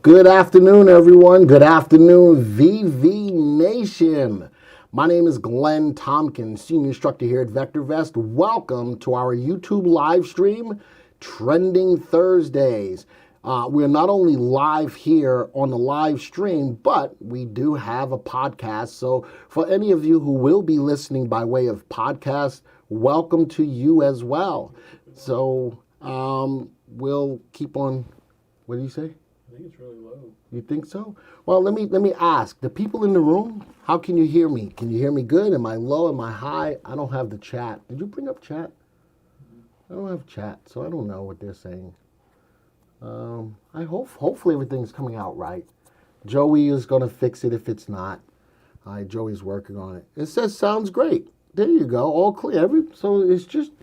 Good afternoon, everyone. Good afternoon, VV Nation. My name is Glenn Tompkins, Senior Instructor here at VectorVest. Welcome to our YouTube live stream, Trending Thursdays. We're not only live here on the live stream, but we do have a podcast. So for any of you who will be listening by way of podcast, welcome to you as well. So we'll keep on. What do you say? I think it's really low. You think so? Well, let me ask. The people in the room, how can you hear me? Can you hear me good? Am I low? Am I high? I don't have the chat. Did you bring up chat? I don't have chat, so I don't know what they're saying. Hopefully everything's coming out right. Joey is going to fix it if it's not. All right, Joey's working on it. It says sounds great. There you go. All clear. So it's just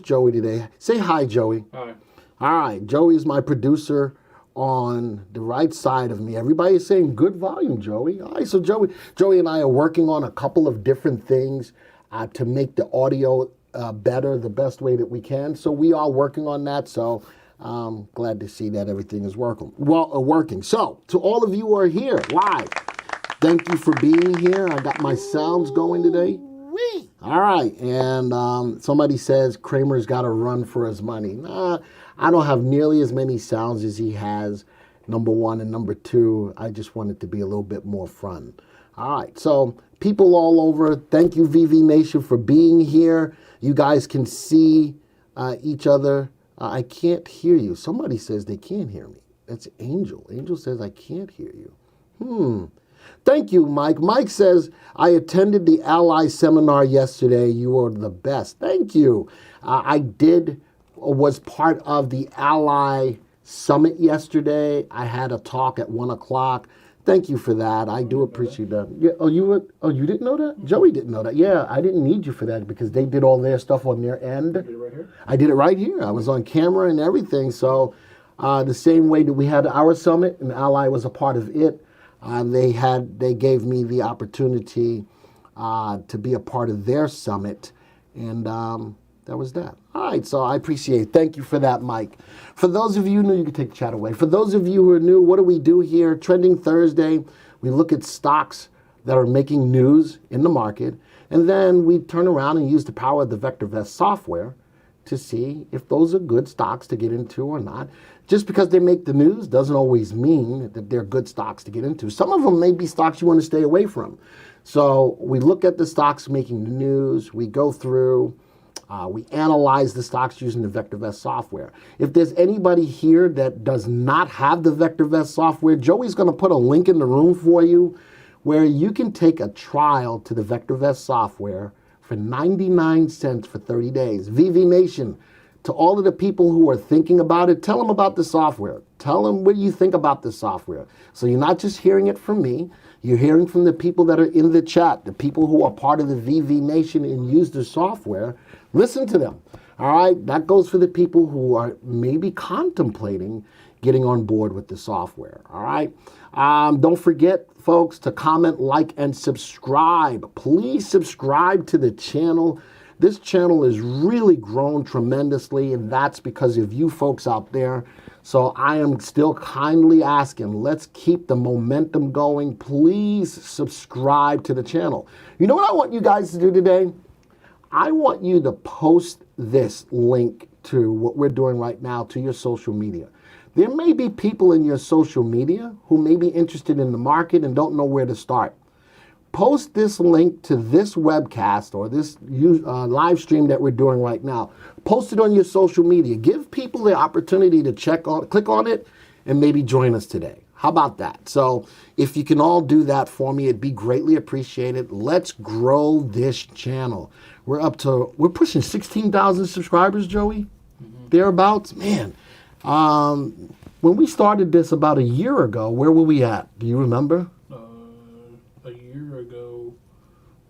Joey today. Say hi, Joey. Hi. All right, Joey is my producer on the right side of me. Everybody is saying good volume, Joey. All right, so Joey and I are working on a couple of different things to make the audio better, the best way that we can. So we are working on that. So I'm glad to see that everything is working. So to all of you who are here live, thank you for being here. I got my sounds going today. All right, and somebody says Kramer's got to run for his money. Nah, I don't have nearly as many sounds as he has, number one, and number two, I just want it to be a little bit more fun. All right, so people all over, thank you, VV Nation, for being here. You guys can see each other. I can't hear you. Somebody says they can't hear me. That's Angel. Angel says I can't hear you. Thank you, Mike. Mike says, I attended the Ally seminar yesterday. You are the best. Thank you. I was part of the Ally Summit yesterday. I had a talk at 1 o'clock. Thank you for that. I do appreciate that. Yeah. You didn't know that? Joey didn't know that. Yeah, I didn't need you for that because they did all their stuff on their end. You did it right here? I did it right here. I was on camera and everything. So the same way that we had our summit and Ally was a part of it, they gave me the opportunity to be a part of their summit, and that was that. All right, so I appreciate it. Thank you for that, Mike. For those of you new, you can take the chat away. For those of you who are new, what do we do here? Trending Thursday, we look at stocks that are making news in the market, and then we turn around and use the power of the VectorVest software to see if those are good stocks to get into or not. Just because they make the news doesn't always mean that they're good stocks to get into. Some of them may be stocks you want to stay away from. So we look at the stocks making the news, we go through, we analyze the stocks using the VectorVest software. If there's anybody here that does not have the VectorVest software, Joey's going to put a link in the room for you where you can take a trial to the VectorVest software for 99 cents for 30 days. VV Nation, to all of the people who are thinking about it, tell them about the software. Tell them what you think about the software. So you're not just hearing it from me, you're hearing from the people that are in the chat, the people who are part of the VV Nation and use the software. Listen to them. All right, that goes for the people who are maybe contemplating getting on board with the software. All right, don't forget, folks, to comment, like, and subscribe. Please subscribe to the channel. This channel has really grown tremendously, and that's because of you folks out there. So I am still kindly asking, let's keep the momentum going. Please subscribe to the channel. You know what I want you guys to do today? I want you to post this link to what we're doing right now to your social media. There may be people in your social media who may be interested in the market and don't know where to start. Post this link to this webcast or this live stream that we're doing right now. Post it on your social media. Give people the opportunity to click on it and maybe join us today. How about that? So if you can all do that for me, it'd be greatly appreciated. Let's grow this channel. We're pushing 16,000 subscribers, Joey, thereabouts. Man, when we started this about a year ago, where were we at? Do you remember? A year ago,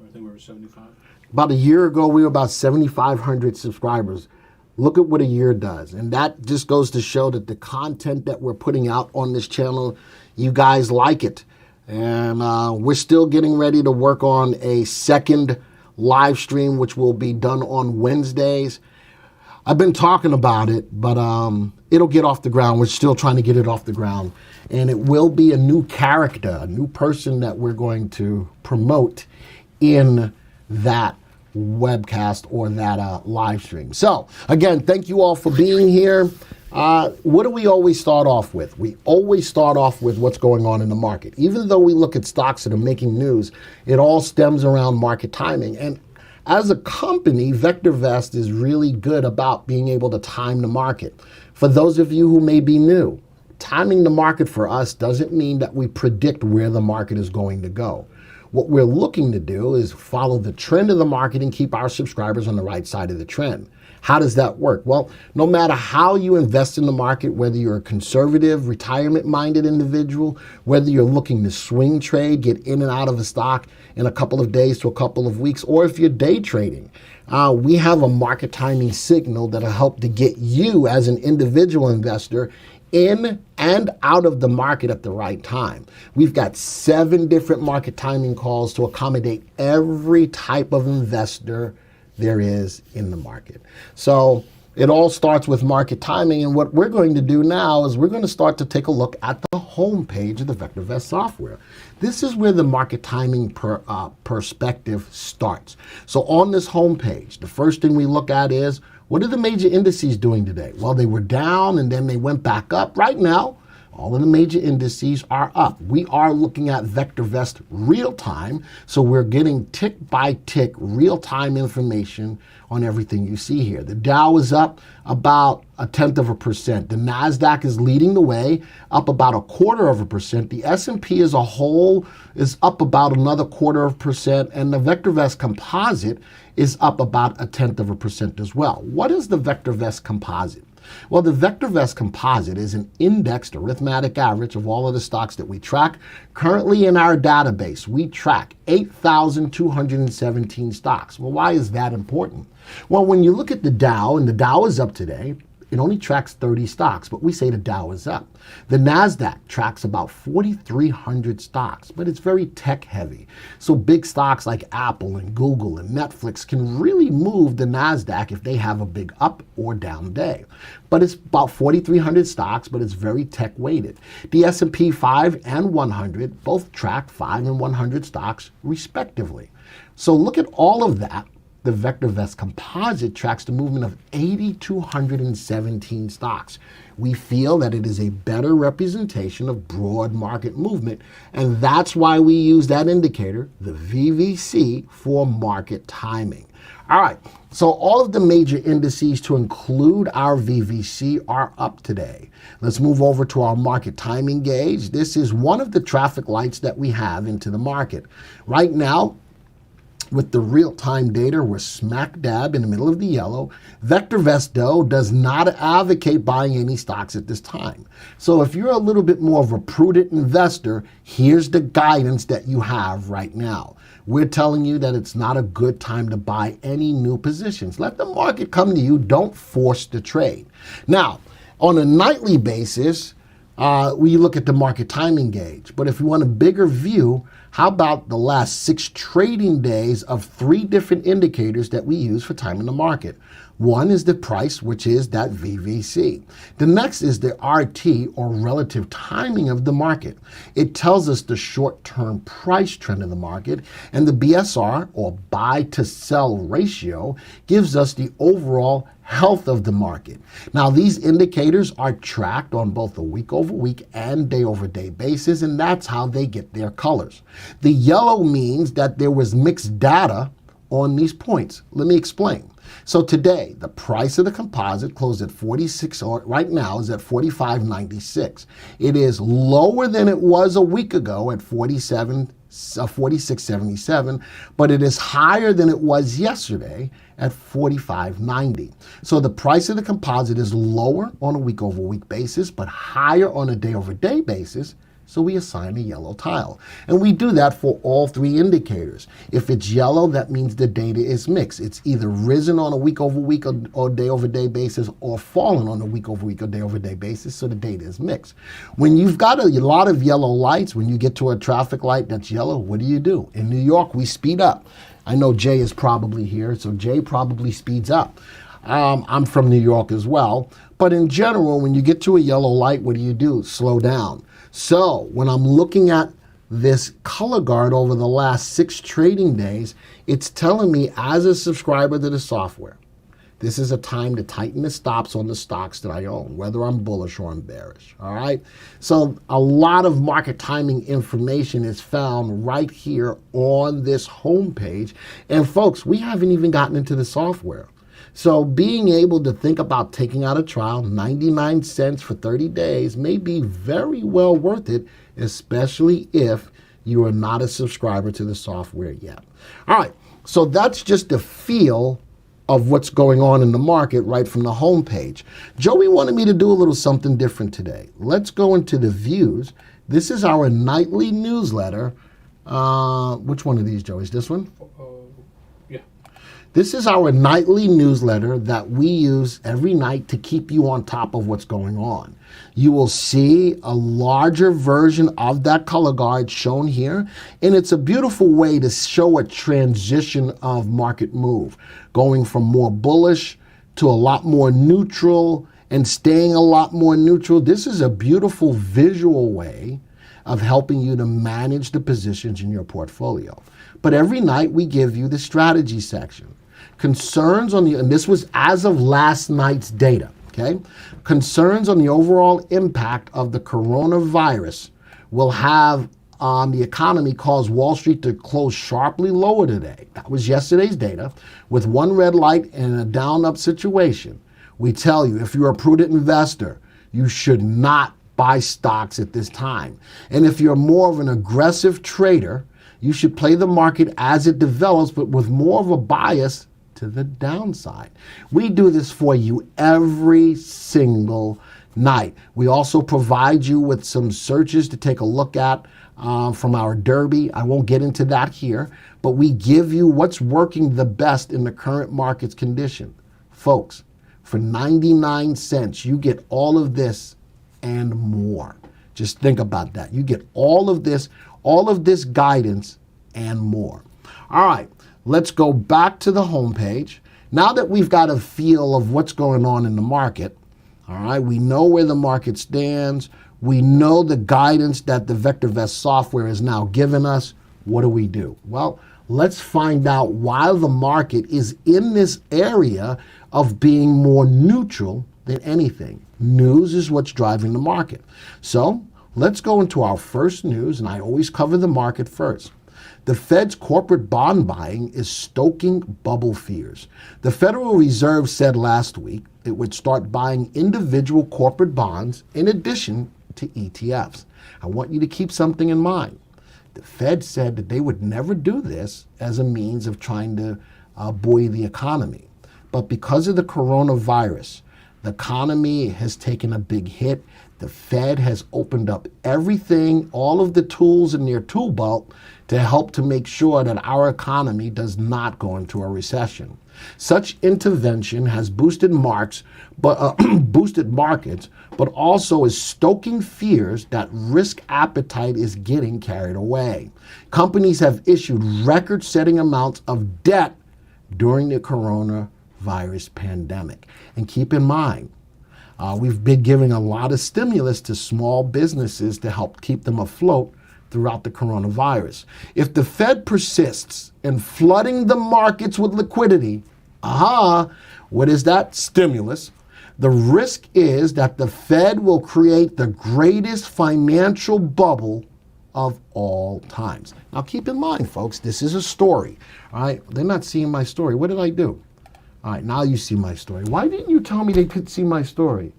I think we were 75. About a year ago, we were about 7,500 subscribers. Look at what a year does. And that just goes to show that the content that we're putting out on this channel, you guys like it. And we're still getting ready to work on a second live stream, which will be done on Wednesdays. I've been talking about it, but it'll get off the ground. We're still trying to get it off the ground. And it will be a new character, a new person that we're going to promote in that webcast or that live stream. So, again, thank you all for being here. What do we always start off with? We always start off with what's going on in the market. Even though we look at stocks that are making news, it all stems around market timing. And as a company, VectorVest is really good about being able to time the market. For those of you who may be new, timing the market for us doesn't mean that we predict where the market is going to go. What we're looking to do is follow the trend of the market and keep our subscribers on the right side of the trend. How does that work? Well, no matter how you invest in the market, whether you're a conservative, retirement-minded individual, whether you're looking to swing trade, get in and out of a stock in a couple of days to a couple of weeks, or if you're day trading, we have a market timing signal that'll help to get you as an individual investor in and out of the market at the right time. We've got 7 different market timing calls to accommodate every type of investor there is in the market. So it all starts with market timing, and what we're going to do now is we're going to start to take a look at the home page of the VectorVest software. This is where the market timing perspective starts. So on this home page, the first thing we look at is, what are the major indices doing today? Well, they were down and then they went back up. Right now, all of the major indices are up. We are looking at VectorVest real time, so we're getting tick by tick real time information on everything you see here. The Dow is up about 0.1%. The NASDAQ is leading the way, up about 0.25%. The S&P as a whole is up about another 0.25%, and the VectorVest composite is up about 0.1% as well. What is the VectorVest composite? Well, the VectorVest composite is an indexed arithmetic average of all of the stocks that we track. Currently in our database, we track 8,217 stocks. Well, why is that important? Well, when you look at the Dow, and the Dow is up today, it only tracks 30 stocks, but we say the Dow is up. The NASDAQ tracks about 4,300 stocks, but it's very tech heavy. So big stocks like Apple and Google and Netflix can really move the NASDAQ if they have a big up or down day. But it's about 4,300 stocks, but it's very tech weighted. The S&P 5 and 100 both track 5 and 100 stocks respectively. So look at all of that. The VectorVest composite tracks the movement of 8,217 stocks. We feel that it is a better representation of broad market movement, and that's why we use that indicator, the VVC, for market timing. All right, so all of the major indices to include our VVC are up today. Let's move over to our market timing gauge. This is one of the traffic lights that we have into the market. Right now, with the real-time data, we're smack dab in the middle of the yellow. VectorVest, though, does not advocate buying any stocks at this time. So if you're a little bit more of a prudent investor, here's the guidance that you have right now. We're telling you that it's not a good time to buy any new positions. Let the market come to you. Don't force the trade. Now, on a nightly basis, we look at the market timing gauge. But if you want a bigger view, how about the last 6 trading days of 3 different indicators that we use for timing the market? One is the price, which is that VVC. The next is the RT, or relative timing of the market. It tells us the short-term price trend of the market, and the BSR, or buy to sell ratio, gives us the overall health of the market. Now, these indicators are tracked on both a week-over-week and day-over-day basis, and that's how they get their colors. The yellow means that there was mixed data on these points. Let me explain. So today, the price of the composite closed at 46, or right now is at 45.96. It is lower than it was a week ago at 46.77, but it is higher than it was yesterday at 45.90. So the price of the composite is lower on a week-over-week basis, but higher on a day-over-day basis. So we assign a yellow tile. And we do that for all 3 indicators. If it's yellow, that means the data is mixed. It's either risen on a week-over-week or day-over-day basis, or fallen on a week-over-week or day-over-day basis, so the data is mixed. When you've got a lot of yellow lights, when you get to a traffic light that's yellow, what do? In New York, we speed up. I know Jay is probably here, so Jay probably speeds up. I'm from New York as well. But in general, when you get to a yellow light, what do? Slow down. So when I'm looking at this color guard over the last 6 trading days, it's telling me as a subscriber to the software, this is a time to tighten the stops on the stocks that I own, whether I'm bullish or I'm bearish, all right? So a lot of market timing information is found right here on this homepage. And folks, we haven't even gotten into the software. So being able to think about taking out a trial, 99 cents for 30 days, may be very well worth it, especially if you are not a subscriber to the software yet. All right, so that's just the feel of what's going on in the market right from the home page. Joey wanted me to do a little something different today. Let's go into the views. This is our nightly newsletter. Which one of these, Joey? Is this one? Yeah. This is our nightly newsletter that we use every night to keep you on top of what's going on. You will see a larger version of that color guard shown here, and it's a beautiful way to show a transition of market move, going from more bullish to a lot more neutral and staying a lot more neutral. This is a beautiful visual way of helping you to manage the positions in your portfolio. But every night we give you the strategy section. Concerns on and this was as of last night's data, okay? Concerns on the overall impact of the coronavirus will have on the economy cause Wall Street to close sharply lower today. That was yesterday's data. With one red light and a down-up situation, we tell you, if you're a prudent investor, you should not buy stocks at this time. And if you're more of an aggressive trader, you should play the market as it develops, but with more of a bias to the downside. We do this for you every single night. We also provide you with some searches to take a look at from our Derby. I won't get into that here, but we give you what's working the best in the current market's condition. Folks, for 99 cents, you get all of this and more. Just think about that. You get all of this guidance and more. All right, let's go back to the homepage. Now that we've got a feel of what's going on in the market, all right, we know where the market stands. We know the guidance that the VectorVest software is now giving us. What do? Well, let's find out why the market is in this area of being more neutral than anything. News is what's driving the market. So let's go into our first news, and I always cover the market first. The Fed's corporate bond buying is stoking bubble fears. The Federal Reserve said last week it would start buying individual corporate bonds in addition to ETFs. I want you to keep something in mind. The Fed said that they would never do this as a means of trying to buoy the economy. But because of the coronavirus, the economy has taken a big hit. The Fed has opened up everything, all of the tools in their tool belt to help to make sure that our economy does not go into a recession. Such intervention has boosted markets, but also is stoking fears that risk appetite is getting carried away. Companies have issued record-setting amounts of debt during the coronavirus pandemic. And keep in mind, we've been giving a lot of stimulus to small businesses to help keep them afloat throughout the coronavirus. If the Fed persists in flooding the markets with liquidity, what is that? Stimulus. The risk is that the Fed will create the greatest financial bubble of all times. Now keep in mind, folks, this is a story. All right, they're not seeing my story. What did I do? All right, now you see my story. Why didn't you tell me they could see my story?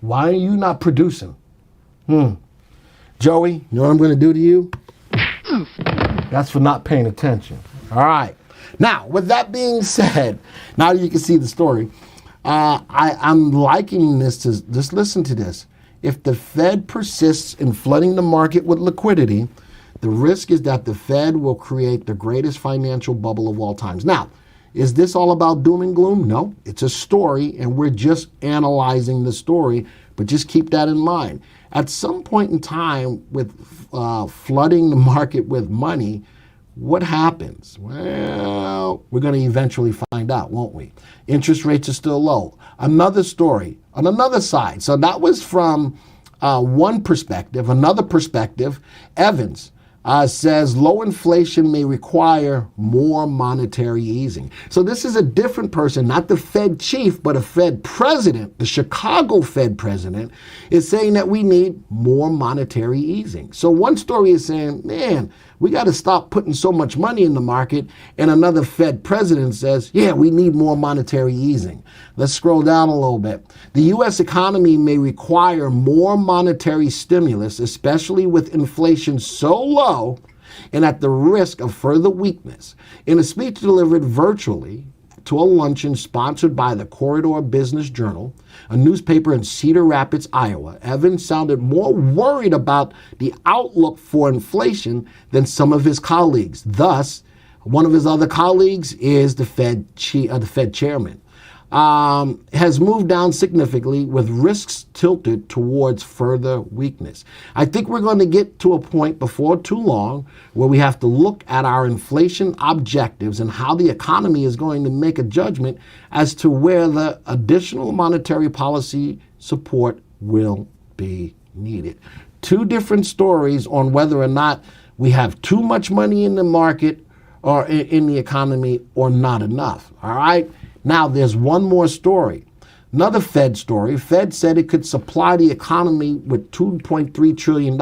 Why are you not producing? Joey, you know what I'm going to do to you? That's for not paying attention. All right. Now, with that being said, now you can see the story. I'm likening this to, just listen to this. If the Fed persists in flooding the market with liquidity, the risk is that the Fed will create the greatest financial bubble of all times. Now, is this all about doom and gloom? No, it's a story, and we're just analyzing the story, but just keep that in mind. At some point in time with flooding the market with money, what happens? Well, we're going to eventually find out, won't we? Interest rates are still low. Another story on another side. So that was from one perspective. Another perspective, Evans says low inflation may require more monetary easing. So this is a different person, not the Fed chief, but a Fed president. The Chicago Fed president is saying that we need more monetary easing. So one story is saying, man, we got to stop putting so much money in the market. And another Fed president says, yeah, we need more monetary easing. Let's scroll down a little bit. The U.S. economy may require more monetary stimulus, especially with inflation so low and at the risk of further weakness. In a speech delivered virtually to a luncheon sponsored by the Corridor Business Journal, a newspaper in Cedar Rapids, Iowa, Evans sounded more worried about the outlook for inflation than some of his colleagues. Thus, one of his other colleagues is the Fed chairman. Has moved down significantly with risks tilted towards further weakness. I think we're going to get to a point before too long where we have to look at our inflation objectives and how the economy is going to make a judgment as to where the additional monetary policy support will be needed. Two different stories on whether or not we have too much money in the market or in the economy or not enough. All right. Now, there's one more story. Another Fed story. Fed said it could supply the economy with $2.3 trillion.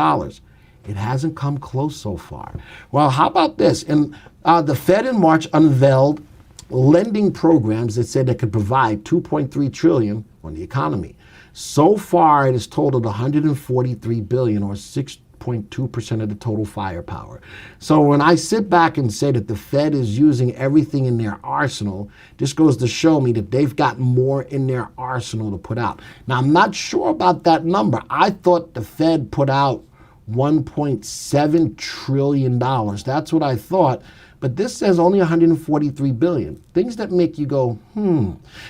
It hasn't come close so far. Well, how about this? And the Fed in March unveiled lending programs that said they could provide $2.3 trillion on the economy. So far, it has totaled $143 billion, or 6.2% of the total firepower. So when I sit back and say that the Fed is using everything in their arsenal, this goes to show me that they've got more in their arsenal to put out. Now, I'm not sure about that number. I thought the Fed put out $1.7 trillion. That's what I thought. But this says only $143 billion. Things that make you go,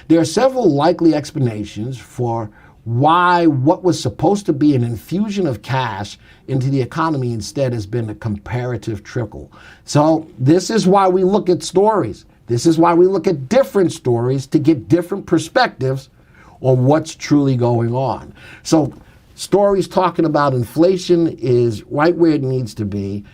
There are several likely explanations for why what was supposed to be an infusion of cash into the economy instead has been a comparative trickle. So this is why we look at stories. This is why we look at different stories to get different perspectives on what's truly going on. So stories talking about inflation is right where it needs to be.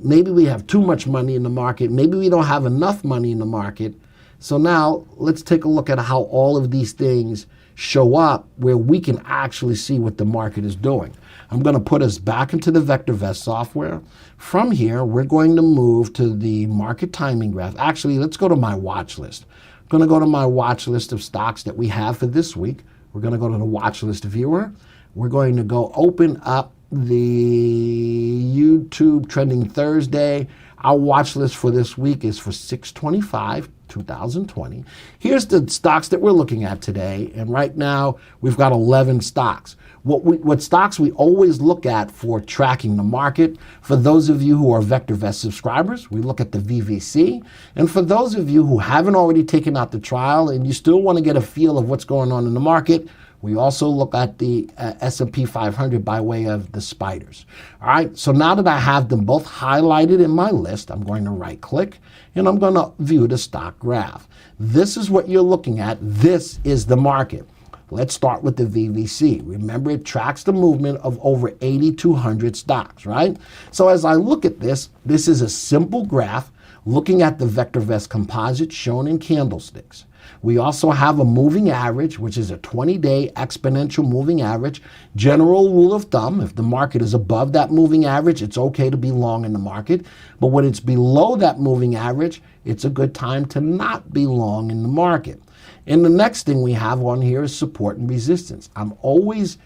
Maybe we have too much money in the market. Maybe we don't have enough money in the market. So now let's take a look at how all of these things show up where we can actually see what the market is doing. I'm going to put us back into the VectorVest software. From here, we're going to move to the market timing graph. Actually, let's go to my watch list. I'm going to go to my watch list of stocks that we have for this week. We're going to go to the watch list viewer. We're going to go open up the YouTube Trending Thursday. Our watch list for this week is for 6/25/2020. Here's the stocks that we're looking at today. And right now, we've got 11 stocks. What stocks we always look at for tracking the market. For those of you who are VectorVest subscribers, we look at the VVC. And for those of you who haven't already taken out the trial and you still want to get a feel of what's going on in the market, we also look at the S&P 500 by way of the spiders. All right, so now that I have them both highlighted in my list, I'm going to right click and I'm going to view the stock graph. This is what you're looking at. This is the market. Let's start with the VVC. Remember, it tracks the movement of over 8,200 stocks, right? So as I look at this, this is a simple graph looking at the VectorVest composite shown in candlesticks. We also have a moving average, which is a 20-day exponential moving average. General rule of thumb, if the market is above that moving average, it's okay to be long in the market. But when it's below that moving average, it's a good time to not be long in the market. And the next thing we have on here is support and resistance. I'm always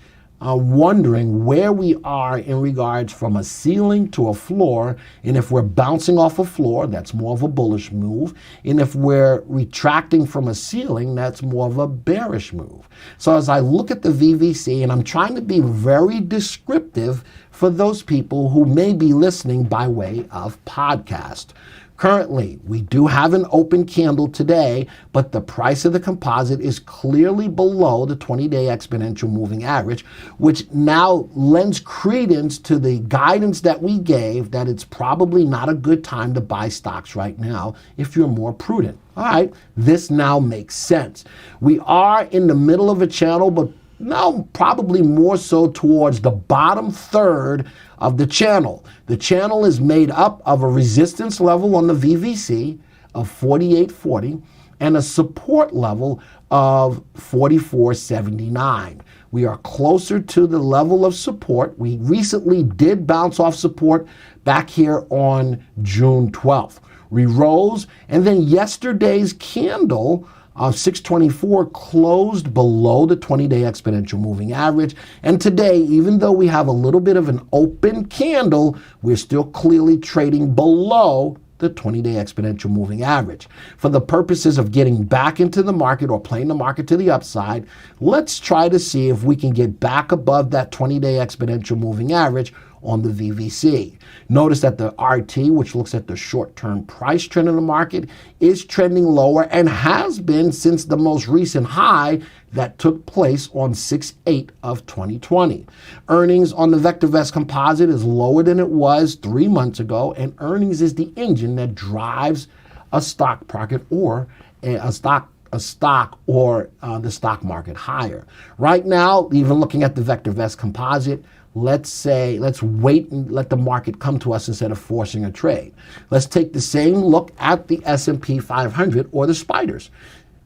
wondering where we are in regards from a ceiling to a floor, and if we're bouncing off a floor, that's more of a bullish move, and if we're retracting from a ceiling, that's more of a bearish move. So as I look at the VVC, and I'm trying to be very descriptive for those people who may be listening by way of podcast. Currently, we do have an open candle today, but the price of the composite is clearly below the 20-day exponential moving average, which now lends credence to the guidance that we gave that it's probably not a good time to buy stocks right now if you're more prudent. All right, this now makes sense. We are in the middle of a channel, but now probably more so towards the bottom third of the channel. The channel is made up of a resistance level on the VVC of 48.40 and a support level of 44.79. We are closer to the level of support. We recently did bounce off support back here on June 12th. We rose, and then yesterday's candle of 624 closed below the 20-day exponential moving average. And today, even though we have a little bit of an open candle, we're still clearly trading below the 20-day exponential moving average. For the purposes of getting back into the market or playing the market to the upside, let's try to see if we can get back above that 20-day exponential moving average on the VVC. Notice that the RT, which looks at the short-term price trend in the market, is trending lower and has been since the most recent high that took place on 6/8 of 2020. Earnings on the VectorVest composite is lower than it was 3 months ago, and earnings is the engine that drives a stock market or the stock market higher. Right now, even looking at the VectorVest composite, let's wait and let the market come to us instead of forcing a trade. Let's take the same look at the S&P 500 or the spiders.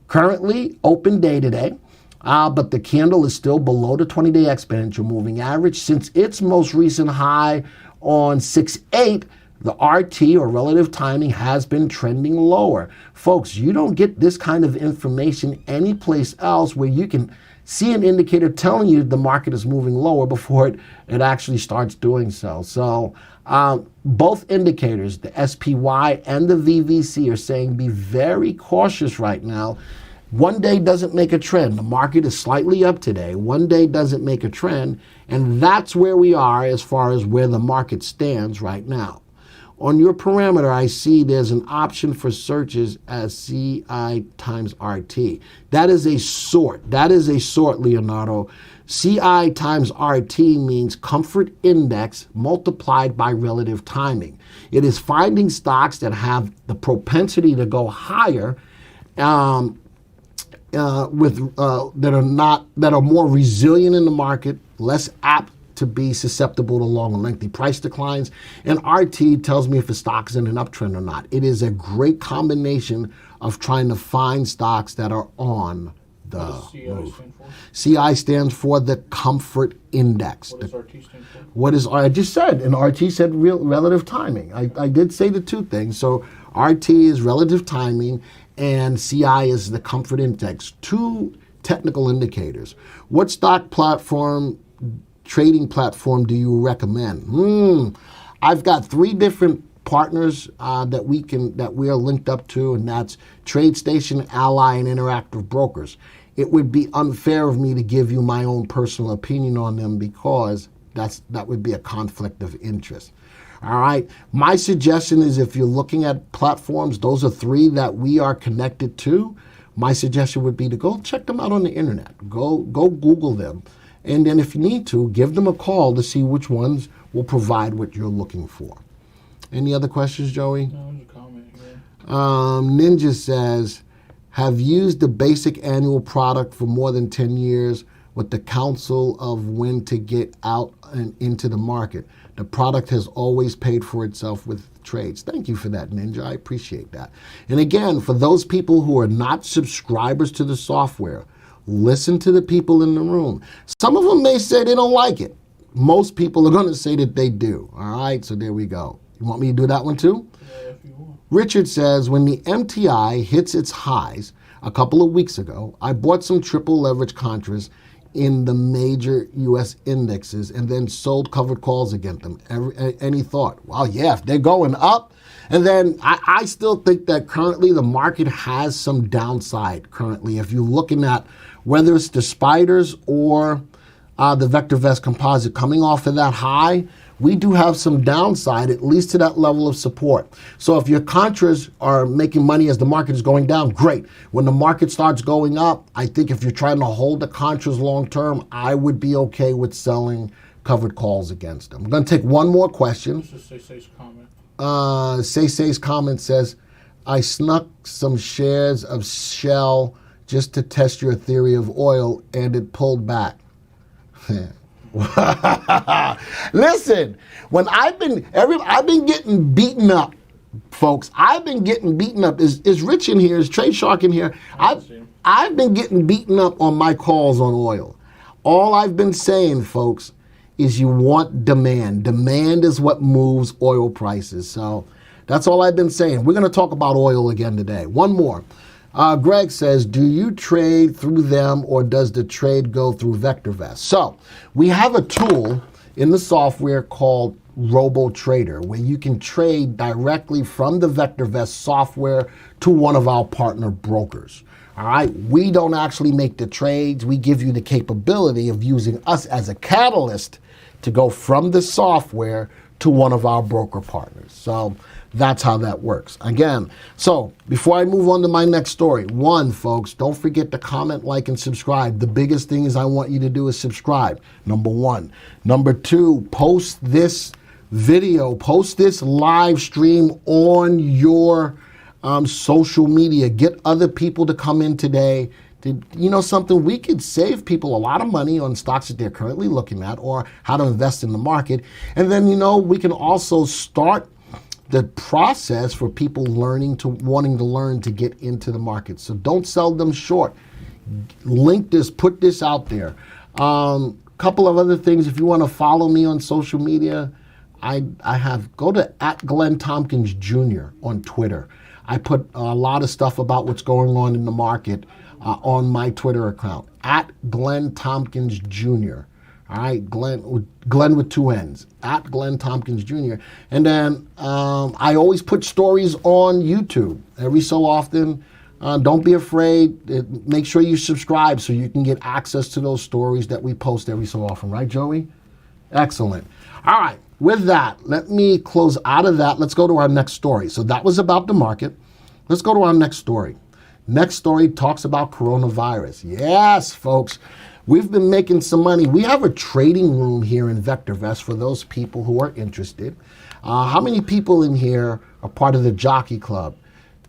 Currently, open day today, but the candle is still below the 20-day exponential moving average. Since its most recent high on 6/8, the RT, or relative timing, has been trending lower. Folks, you don't get this kind of information anyplace else where you can see an indicator telling you the market is moving lower before it actually starts doing so. So both indicators, the SPY and the VVC, are saying be very cautious right now. One day doesn't make a trend. The market is slightly up today. One day doesn't make a trend, and that's where we are as far as where the market stands right now. On your parameter, I see there's an option for searches as CI times RT. That is a sort. Leonardo. CI times RT means comfort index multiplied by relative timing. It is finding stocks that have the propensity to go higher, that are more resilient in the market, less apt to be susceptible to long and lengthy price declines. And RT tells me if a stock is in an uptrend or not. It is a great combination of trying to find stocks that are on the move. CI stands for the comfort index. What does RT stand for? What is, I just said, and RT said relative timing. I did say the two things. So RT is relative timing and CI is the comfort index. Two technical indicators. What stock trading platform do you recommend? I've got 3 different partners that we are linked up to, and that's TradeStation, Ally, and Interactive Brokers. It would be unfair of me to give you my own personal opinion on them because that would be a conflict of interest. All right. My suggestion is if you're looking at platforms, those are 3 that we are connected to. My suggestion would be to go check them out on the internet. Go Google them. And then if you need to, give them a call to see which ones will provide what you're looking for. Any other questions, Joey? No, there's a comment here. Ninja says, have used the basic annual product for more than 10 years with the counsel of when to get out and into the market. The product has always paid for itself with trades. Thank you for that, Ninja. I appreciate that. And again, for those people who are not subscribers to the software, listen to the people in the room. Some of them may say they don't like it. Most people are going to say that they do. All right, so there we go. You want me to do that one too? Yeah, if you want. Richard says, when the MTI hits its highs a couple of weeks ago, I bought some triple leverage contras in the major U.S. indexes and then sold covered calls against them. Any thought? Well, yeah, if they're going up. And then I still think that currently the market has some downside currently. If you're looking at whether it's the spiders or the VectorVest composite coming off of that high, we do have some downside, at least to that level of support. So if your contras are making money as the market is going down, great. When the market starts going up, I think if you're trying to hold the contras long term, I would be okay with selling covered calls against them. I'm going to take one more question. This is Say's comment. Say's comment says, I snuck some shares of Shell just to test your theory of oil, and it pulled back. Listen, when I've been getting beaten up, folks. I've been getting beaten up. Is Rich in here? Is Trade Shark in here? I've been getting beaten up on my calls on oil. All I've been saying, folks, is you want demand. Demand is what moves oil prices. So that's all I've been saying. We're going to talk about oil again today. One more. Greg says, do you trade through them or does the trade go through VectorVest? So we have a tool in the software called Robo Trader, where you can trade directly from the VectorVest software to one of our partner brokers. All right, we don't actually make the trades. We give you the capability of using us as a catalyst to go from the software to one of our broker partners. So that's how that works. Again, so before I move on to my next story, one, folks, don't forget to comment, like, and subscribe. The biggest thing is I want you to do is subscribe, number one. Number two, post this video, post this live stream on your social media. Get other people to come in today. You know something, we could save people a lot of money on stocks that they're currently looking at or how to invest in the market. And then, we can also start the process for people wanting to learn to get into the market. So don't sell them short. Link this, put this out there. Couple of other things, if you want to follow me on social media, go to @GlennTompkins Jr. on Twitter. I put a lot of stuff about what's going on in the market on my Twitter account, @GlennTompkins Jr. All right, Glenn with two N's, @GlennTompkins Jr. And then I always put stories on YouTube every so often. Don't be afraid. Make sure you subscribe so you can get access to those stories that we post every so often. Right, Joey? Excellent. All right. With that, let me close out of that. Let's go to our next story. So that was about the market. Let's go to our next story. Next story talks about coronavirus. Yes, folks, we've been making some money. We have a trading room here in VectorVest for those people who are interested. How many people in here are part of the Jockey Club?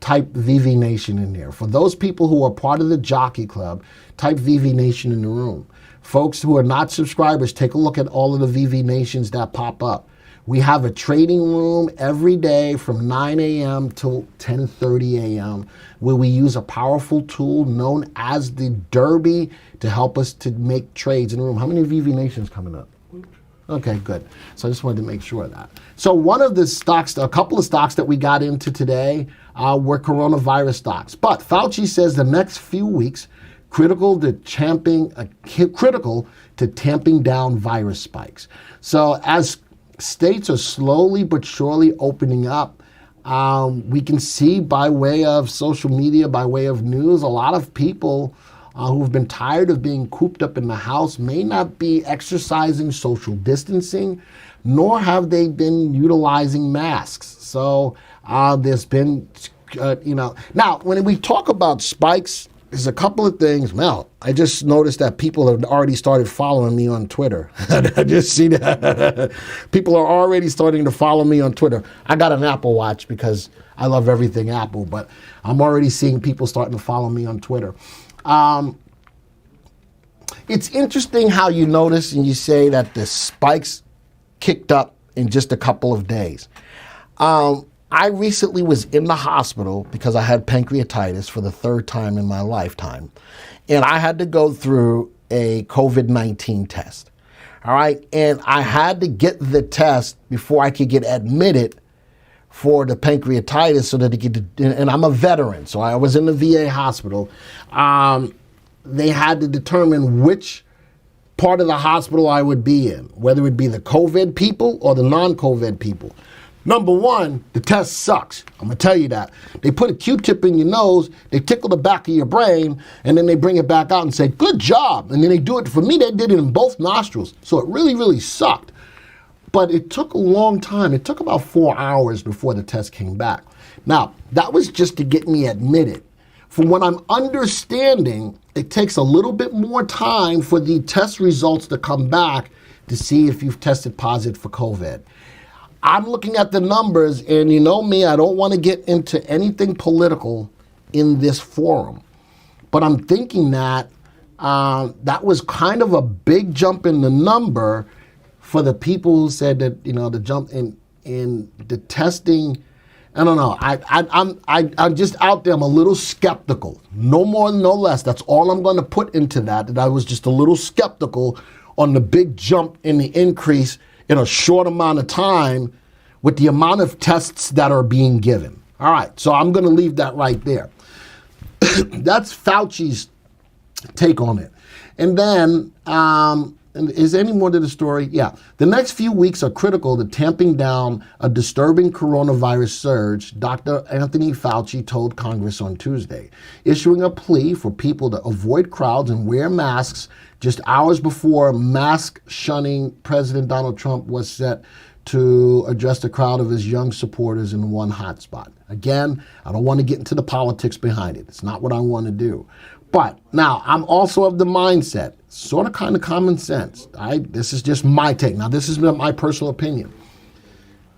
Type VV Nation in there. For those people who are part of the Jockey Club, type VV Nation in the room. Folks who are not subscribers, take a look at all of the VV Nations that pop up. We have a trading room every day from 9 a.m. till 10:30 a.m. where we use a powerful tool known as the Derby to help us to make trades in the room. How many VV Nations coming up? Okay, good. So I just wanted to make sure of that. So one of the stocks, a couple of stocks that we got into today were coronavirus stocks. But Fauci says the next few weeks critical to tamping down virus spikes. So as states are slowly but surely opening up, we can see by way of social media, by way of news, a lot of people who've been tired of being cooped up in the house may not be exercising social distancing, nor have they been utilizing masks. So there's been, now when we talk about spikes, there's a couple of things. Well, I just noticed that people have already started following me on Twitter. I just see that. People are already starting to follow me on Twitter. I got an Apple Watch because I love everything Apple, but I'm already seeing people starting to follow me on Twitter. It's interesting how you notice and you say that the spikes kicked up in just a couple of days. I recently was in the hospital because I had pancreatitis for the third time in my lifetime. And I had to go through a COVID-19 test. All right. And I had to get the test before I could get admitted for the pancreatitis so that they could, and I'm a veteran, so I was in the VA hospital. They had to determine which part of the hospital I would be in, whether it be the COVID people or the non-COVID people. Number one, the test sucks. I'm going to tell you that. They put a Q-tip in your nose, they tickle the back of your brain, and then they bring it back out and say, good job. And then they do it. For me, they did it in both nostrils. So it really, really sucked. But it took a long time. It took about 4 hours before the test came back. Now, that was just to get me admitted. From what I'm understanding, it takes a little bit more time for the test results to come back to see if you've tested positive for COVID. I'm looking at the numbers, and you know me, I don't want to get into anything political in this forum. But I'm thinking that that was kind of a big jump in the number for the people who said that, the jump in the testing. I don't know. I'm just out there. I'm a little skeptical. No more, no less. That's all I'm going to put into that I was just a little skeptical on the big jump in the increase in a short amount of time with the amount of tests that are being given. All right, so I'm going to leave that right there. That's Fauci's take on it. And then is there any more to the story? Yeah. The next few weeks are critical to tamping down a disturbing coronavirus surge, Dr. Anthony Fauci told Congress on Tuesday, issuing a plea for people to avoid crowds and wear masks just hours before mask-shunning President Donald Trump was set to address the crowd of his young supporters in one hotspot. Again, I don't want to get into the politics behind it. It's not what I want to do. But now, I'm also of the mindset, sort of kind of common sense. This is just my take. Now, this is my personal opinion.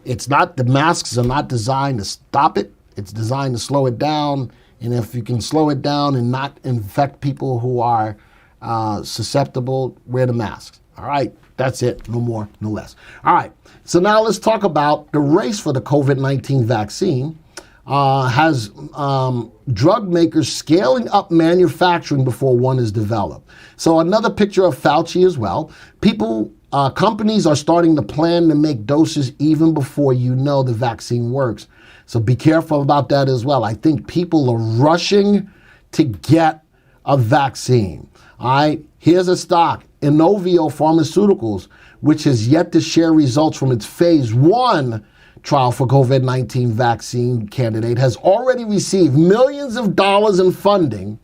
It's not, the masks are not designed to stop it. It's designed to slow it down. And if you can slow it down and not infect people who are susceptible, wear the masks. All right, that's it. No more, no less. All right, so now let's talk about the race for the COVID-19 vaccine. Has drug makers scaling up manufacturing before one is developed. So another picture of Fauci as well. Companies are starting to plan to make doses even before you know the vaccine works. So be careful about that as well. I think people are rushing to get a vaccine. All right, here's a stock, Inovio Pharmaceuticals, which has yet to share results from its phase 1 trial for COVID-19 vaccine candidate, has already received millions of dollars in funding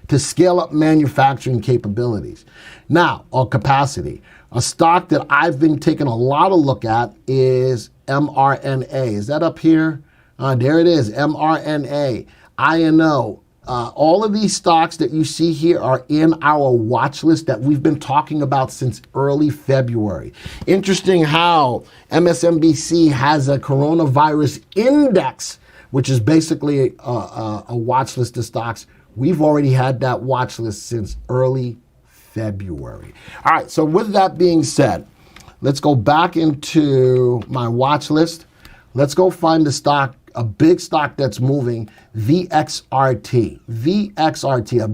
to scale up manufacturing capabilities. Now, or capacity. A stock that I've been taking a lot of look at is MRNA. Is that up here? There it is, MRNA, INO. All of these stocks that you see here are in our watch list that we've been talking about since early February. Interesting how MSNBC has a coronavirus index, which is basically a watch list of stocks. We've already had that watch list since early February. All right, so with that being said, let's go back into my watch list. Let's go find the stock, a big stock that's moving, VXRT. VXRT, a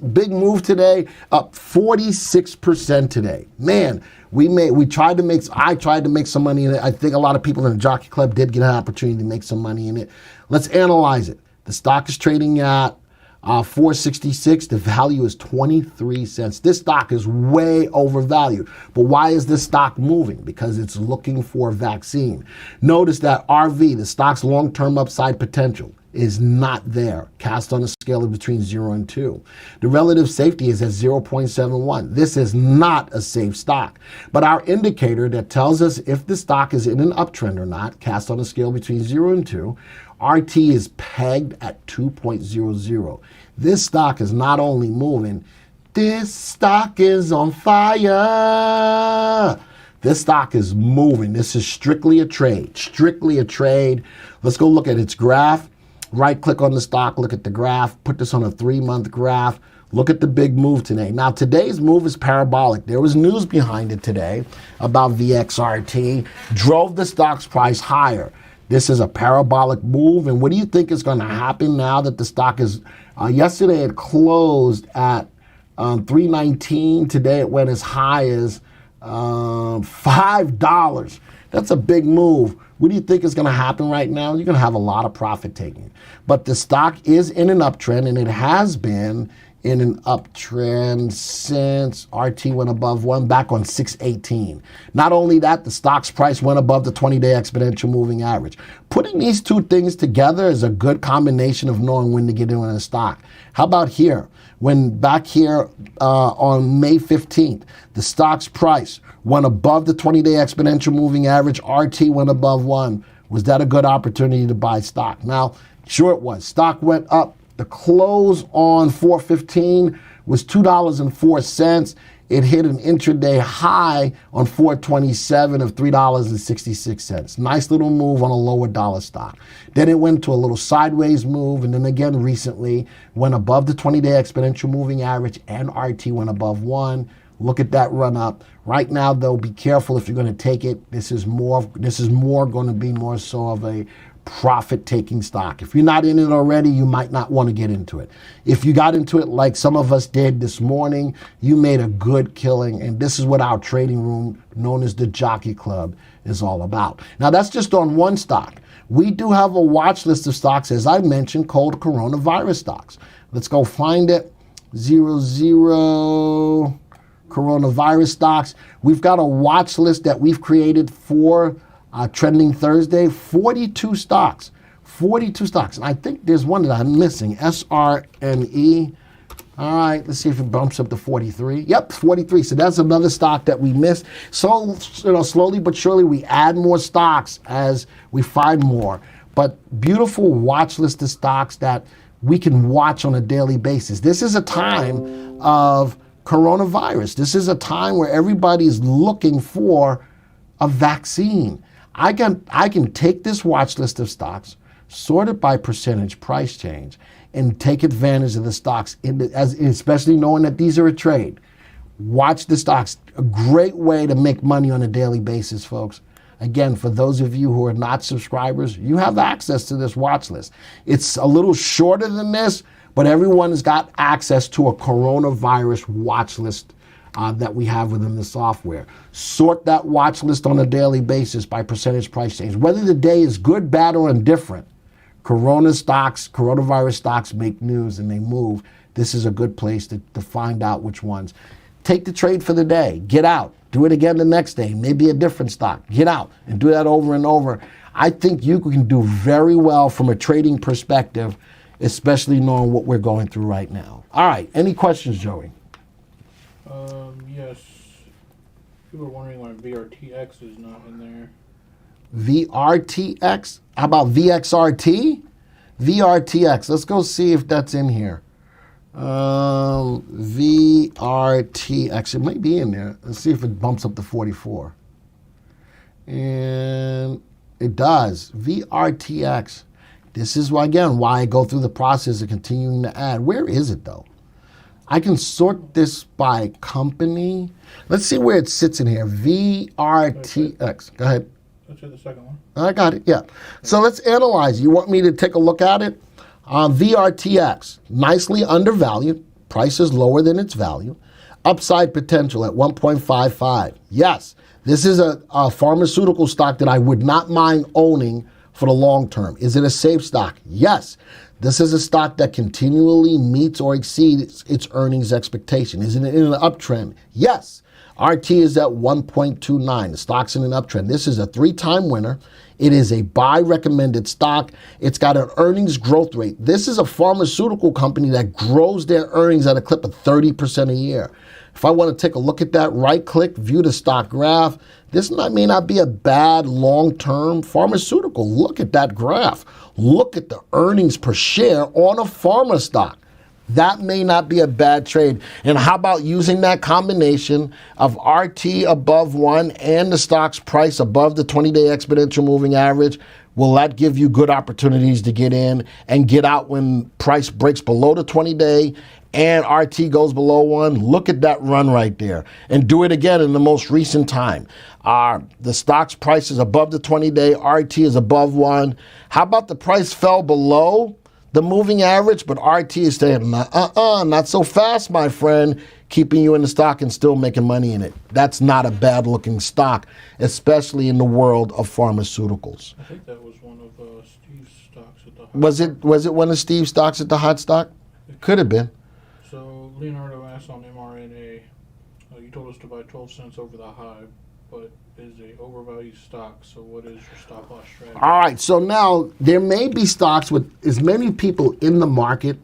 big move today, up 46% today. Man, I tried to make some money in it. I think a lot of people in the Jockey Club did get an opportunity to make some money in it. Let's analyze it. The stock is trading at $4.66. The value is 23 cents. This stock is way overvalued. But why is this stock moving? Because it's looking for a vaccine. Notice that RV, the stock's long-term upside potential, is not there, cast on a scale of between 0 and 2. The relative safety is at 0.71. This is not a safe stock. But our indicator that tells us if the stock is in an uptrend or not, cast on a scale between 0 and 2, RT is pegged at 2.00. This stock is not only moving, this stock is on fire. This stock is moving. This is strictly a trade, Let's go look at its graph. Right click on the stock, look at the graph, put this on a 3-month graph. Look at the big move today. Now, today's move is parabolic. There was news behind it today about VXRT, drove the stock's price higher. This is a parabolic move, and what do you think is going to happen now that the stock is, yesterday it closed at $3.19. Today it went as high as $5. That's a big move. What do you think is going to happen right now? You're going to have a lot of profit taking. But the stock is in an uptrend, and it has been in an uptrend since RT went above 1 back on 618. Not only that, the stock's price went above the 20-day exponential moving average. Putting these two things together is a good combination of knowing when to get in a stock. How about here? When back here on May 15th, the stock's price went above the 20-day exponential moving average, RT went above 1. Was that a good opportunity to buy stock? Now, sure it was. Stock went up. The close on 4/15 was $2.04. It hit an intraday high on 4/27 of $3.66. Nice little move on a lower dollar stock. Then it went to a little sideways move, and then again recently went above the 20-day exponential moving average, and RT went above 1. Look at that run up. Right now, though, be careful if you're going to take it. This is more going to be more so of a profit-taking stock. If you're not in it already, you might not want to get into it. If you got into it like some of us did this morning, you made a good killing, and this is what our trading room, known as the Jockey Club, is all about. Now, that's just on one stock. We do have a watch list of stocks, as I mentioned, called coronavirus stocks. Let's go find it. 00. coronavirus stocks. We've got a watch list that we've created for Trending Thursday, 42 stocks. 42 stocks. And I think there's one that I'm missing, SRNE. All right, let's see if it bumps up to 43. Yep, 43. So that's another stock that we missed. So, slowly but surely we add more stocks as we find more. But beautiful watch list of stocks that we can watch on a daily basis. This is a time of coronavirus. This is a time where everybody's looking for a vaccine. I can take this watch list of stocks, sort it by percentage price change, and take advantage of the stocks, especially knowing that these are a trade. Watch the stocks. A great way to make money on a daily basis, folks. Again, for those of you who are not subscribers, you have access to this watch list. It's a little shorter than this, but everyone has got access to a coronavirus watch list that we have within the software. Sort that watch list on a daily basis by percentage price change. Whether the day is good, bad, or indifferent, coronavirus stocks make news and they move. This is a good place to find out which ones. Take the trade for the day. Get out. Do it again the next day. Maybe a different stock. Get out and do that over and over. I think you can do very well from a trading perspective, especially knowing what we're going through right now. All right. Any questions, Joey? Yes. People are wondering why VRTX is not in there. VRTX? How about VXRT? VRTX. Let's go see if that's in here. VRTX. It might be in there. Let's see if it bumps up to 44. And it does. VRTX. This is, again, why I go through the process of continuing to add. Where is it, though? I can sort this by company. Let's see where it sits in here. VRTX. Go ahead. Let's hit the second one. I got it, yeah. So let's analyze. You want me to take a look at it? VRTX, nicely undervalued. Price is lower than its value. Upside potential at 1.55. Yes, this is a pharmaceutical stock that I would not mind owning for the long term. Is it a safe stock? Yes. This is a stock that continually meets or exceeds its earnings expectation. Is it in an uptrend? Yes. RT is at 1.29. The stock's in an uptrend. This is a 3-time winner. It is a buy recommended stock. It's got an earnings growth rate. This is a pharmaceutical company that grows their earnings at a clip of 30% a year. If I want to take a look at that, right click, view the stock graph. This may not be a bad long-term pharmaceutical. Look at that graph. Look at the earnings per share on a pharma stock. That may not be a bad trade. And how about using that combination of RT above 1 and the stock's price above the 20-day exponential moving average? Will that give you good opportunities to get in and get out when price breaks below the 20-day and RT goes below 1? Look at that run right there. And do it again in the most recent time. The stock's price is above the 20-day, RT is above 1. How about the price fell below the moving average, but RT is saying, not so fast, my friend, keeping you in the stock and still making money in it. That's not a bad-looking stock, especially in the world of pharmaceuticals. I think that was one of Steve's stocks at the hot Was it one of Steve's stocks at the hot stock? Could have been. So Leonardo asked on MRNA, you told us to buy 12 cents over the high, but is a overvalued stock, so what is your stop loss strategy? All right, so now there may be stocks with as many people in the market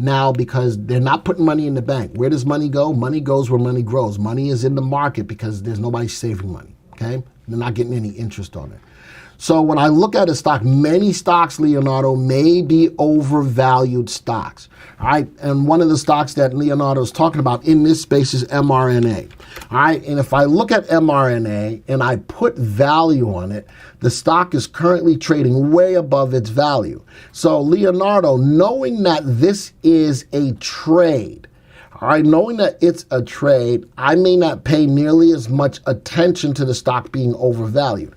now because they're not putting money in the bank. Where does money go? Money goes where money grows. Money is in the market because there's nobody saving money, okay? They're not getting any interest on it. So when I look at a stock, many stocks, Leonardo, may be overvalued stocks. All right, and one of the stocks that Leonardo is talking about in this space is MRNA. All right, and if I look at MRNA and I put value on it, the stock is currently trading way above its value. So Leonardo, knowing that this is a trade, all right, knowing that it's a trade, I may not pay nearly as much attention to the stock being overvalued.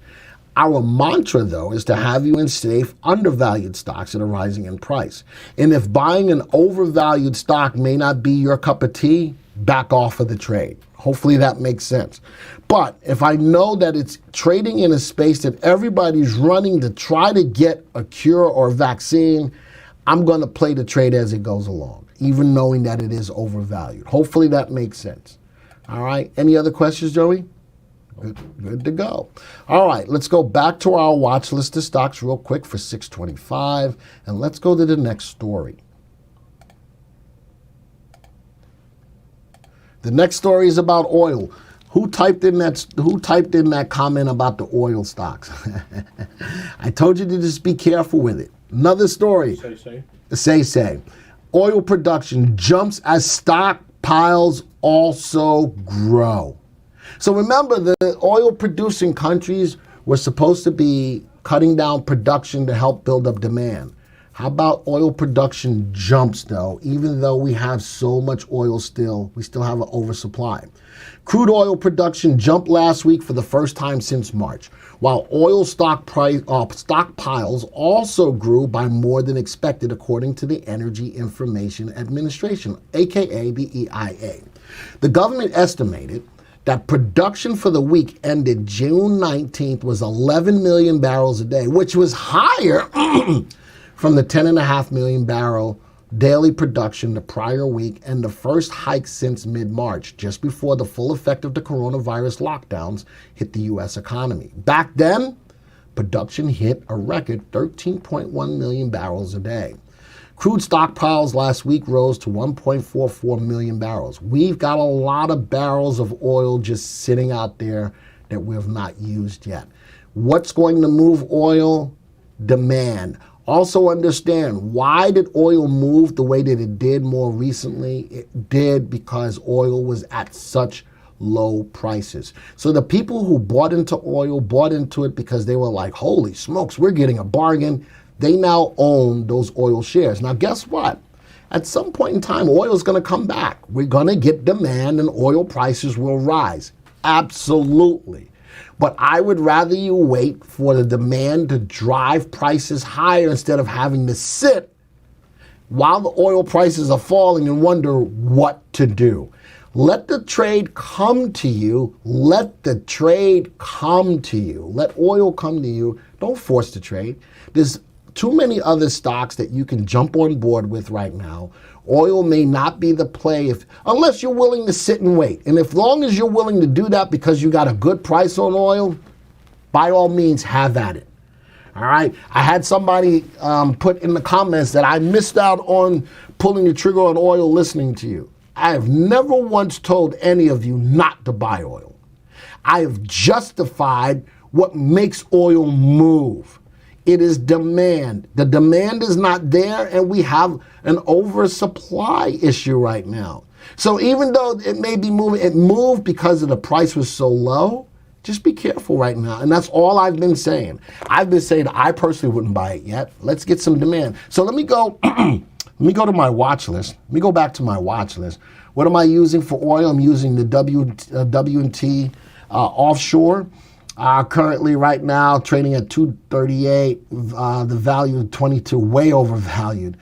Our mantra, though, is to have you in safe, undervalued stocks that are rising in price. And if buying an overvalued stock may not be your cup of tea, back off of the trade. Hopefully that makes sense. But if I know that it's trading in a space that everybody's running to try to get a cure or a vaccine, I'm going to play the trade as it goes along, even knowing that it is overvalued. Hopefully that makes sense. All right. Any other questions, Joey? Good to go. All right, let's go back to our watch list of stocks real quick for 625, and let's go to the next story. The next story is about oil. Who typed in that comment about the oil stocks? I told you to just be careful with it. Another story. Say. Oil production jumps as stockpiles also grow. So remember, the oil-producing countries were supposed to be cutting down production to help build up demand. How about oil production jumps, though, even though we have so much oil still, we still have an oversupply. Crude oil production jumped last week for the first time since March, while oil stockpiles also grew by more than expected, according to the Energy Information Administration, aka the EIA. The government estimated that production for the week ended June 19th was 11 million barrels a day, which was higher from the 10.5 million barrel daily production the prior week and the first hike since mid-March, just before the full effect of the coronavirus lockdowns hit the U.S. economy. Back then, production hit a record 13.1 million barrels a day. Crude stockpiles last week rose to 1.44 million barrels. We've got a lot of barrels of oil just sitting out there that we have not used yet. What's going to move oil? Demand. Also understand, why did oil move the way that it did more recently? It did because oil was at such low prices. So the people who bought into oil bought into it because they were like, holy smokes, we're getting a bargain. They now own those oil shares. Now, guess what? At some point in time, oil is going to come back. We're going to get demand and oil prices will rise. Absolutely. But I would rather you wait for the demand to drive prices higher instead of having to sit while the oil prices are falling and wonder what to do. Let the trade come to you. Let the trade come to you. Let oil come to you. Don't force the trade. There's too many other stocks that you can jump on board with right now. Oil may not be the play unless you're willing to sit and wait. And as long as you're willing to do that because you got a good price on oil, by all means, have at it. All right. I had somebody put in the comments that I missed out on pulling the trigger on oil listening to you. I have never once told any of you not to buy oil. I have justified what makes oil move. It is demand. The demand is not there, and we have an oversupply issue right now. So even though it may be moving, it moved because the price was so low. Just be careful right now. And that's all I've been saying. I've been saying I personally wouldn't buy it yet. Let's get some demand. So let me go to my watch list. Let me go back to my watch list. What am I using for oil? I'm using the W&T offshore. Currently, right now, trading at 238, the value of 22, way overvalued.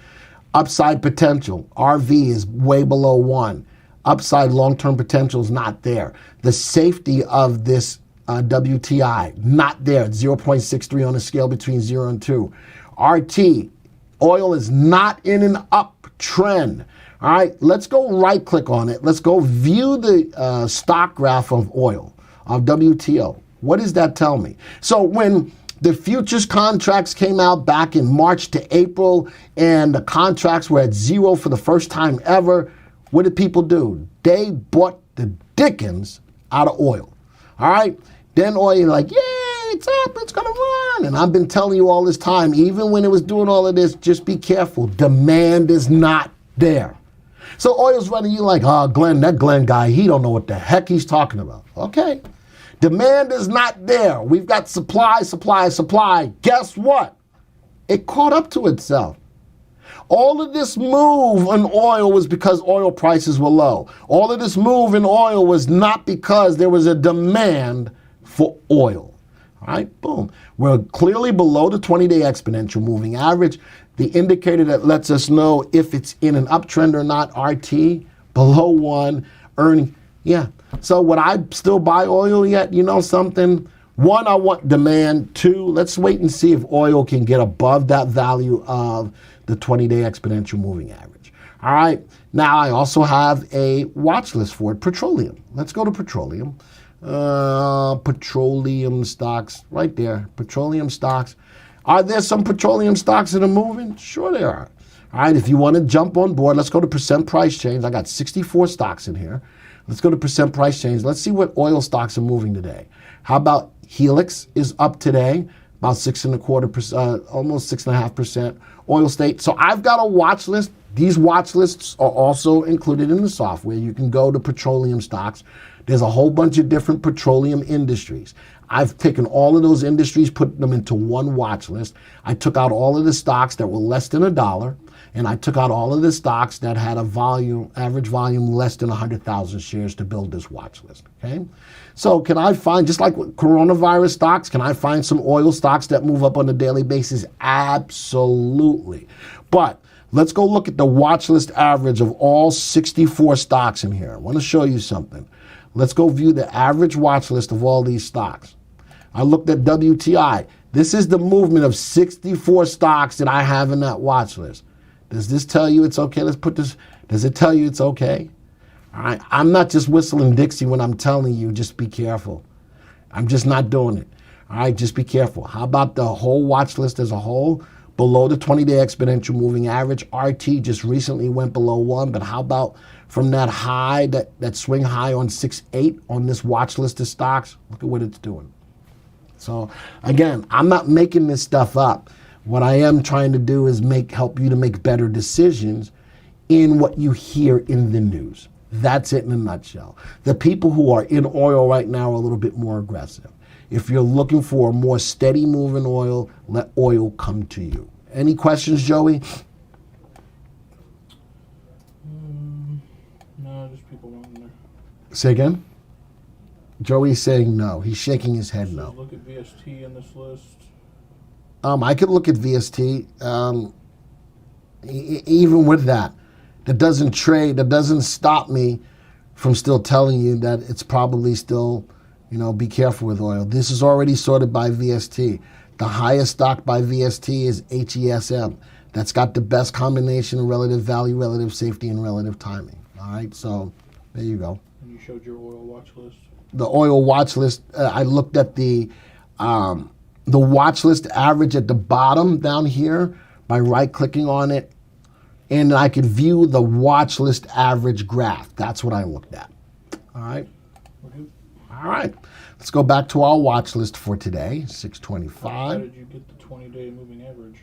Upside potential, RV is way below 1. Upside long-term potential is not there. The safety of this WTI, not there, 0.63 on a scale between 0 and 2. RT, oil is not in an uptrend. All right, let's go right-click on it. Let's go view the stock graph of oil, of WTO. What does that tell me? So when the futures contracts came out back in March to April and the contracts were at 0 for the first time ever, what did people do? They bought the dickens out of oil. All right? Then oil, like, yeah, it's up, it's going to run. And I've been telling you all this time, even when it was doing all of this, just be careful. Demand is not there. So oil's running, you like, Glenn, that Glenn guy, he don't know what the heck he's talking about. Okay. Demand is not there. We've got supply. Guess what? It caught up to itself. All of this move in oil was because oil prices were low. All of this move in oil was not because there was a demand for oil. All right, boom. We're clearly below the 20-day exponential moving average. The indicator that lets us know if it's in an uptrend or not, RT, below 1, earning, yeah. So would I still buy oil yet? You know something? 1, I want demand. 2, let's wait and see if oil can get above that value of the 20-day exponential moving average. All right, Now, I also have a watch list for it, petroleum. Let's go to petroleum. Petroleum stocks, right there, petroleum stocks. Are there some petroleum stocks that are moving? Sure there are. All right, if you want to jump on board, let's go to percent price change. I got 64 stocks in here. Let's go to percent price change. Let's see what oil stocks are moving today. How about Helix is up today, about 6.25%, almost 6.5%. Oil State. So I've got a watch list. These watch lists are also included in the software. You can go to petroleum stocks. There's a whole bunch of different petroleum industries. I've taken all of those industries, put them into one watch list. I took out all of the stocks that were less than $1, and I took out all of the stocks that had a volume, average volume less than 100,000 shares to build this watch list, okay? So can I find, just like with coronavirus stocks, can I find some oil stocks that move up on a daily basis? Absolutely. But let's go look at the watch list average of all 64 stocks in here. I want to show you something. Let's go view the average watch list of all these stocks. I looked at WTI. This is the movement of 64 stocks that I have in that watch list. Does this tell you it's okay? Let's put this, does it tell you it's okay? All right, I'm not just whistling Dixie when I'm telling you, just be careful. I'm just not doing it. All right, just be careful. How about the whole watch list as a whole? Below the 20-day exponential moving average, RT just recently went below 1, but how about from that high, that swing high on 6.8 on this watch list of stocks? Look at what it's doing. So again, I'm not making this stuff up. What I am trying to do is help you to make better decisions in what you hear in the news. That's it in a nutshell. The people who are in oil right now are a little bit more aggressive. If you're looking for a more steady move in oil, let oil come to you. Any questions, Joey? No, just people wanting there. Say again? Joey's saying no. He's shaking his head no. Look at VST in this list. I could look at VST. Even with that, that doesn't trade, that doesn't stop me from still telling you that it's probably still, be careful with oil. This is already sorted by VST. The highest stock by VST is HESM. That's got the best combination of relative value, relative safety, and relative timing. All right, so there you go. And you showed your oil watch list? The oil watch list, I looked at the watch list average at the bottom down here by right-clicking on it, and I could view the watch list average graph. That's what I looked at. All right? Okay. All right. Let's go back to our watch list for today, 625. How did you get the 20-day moving average?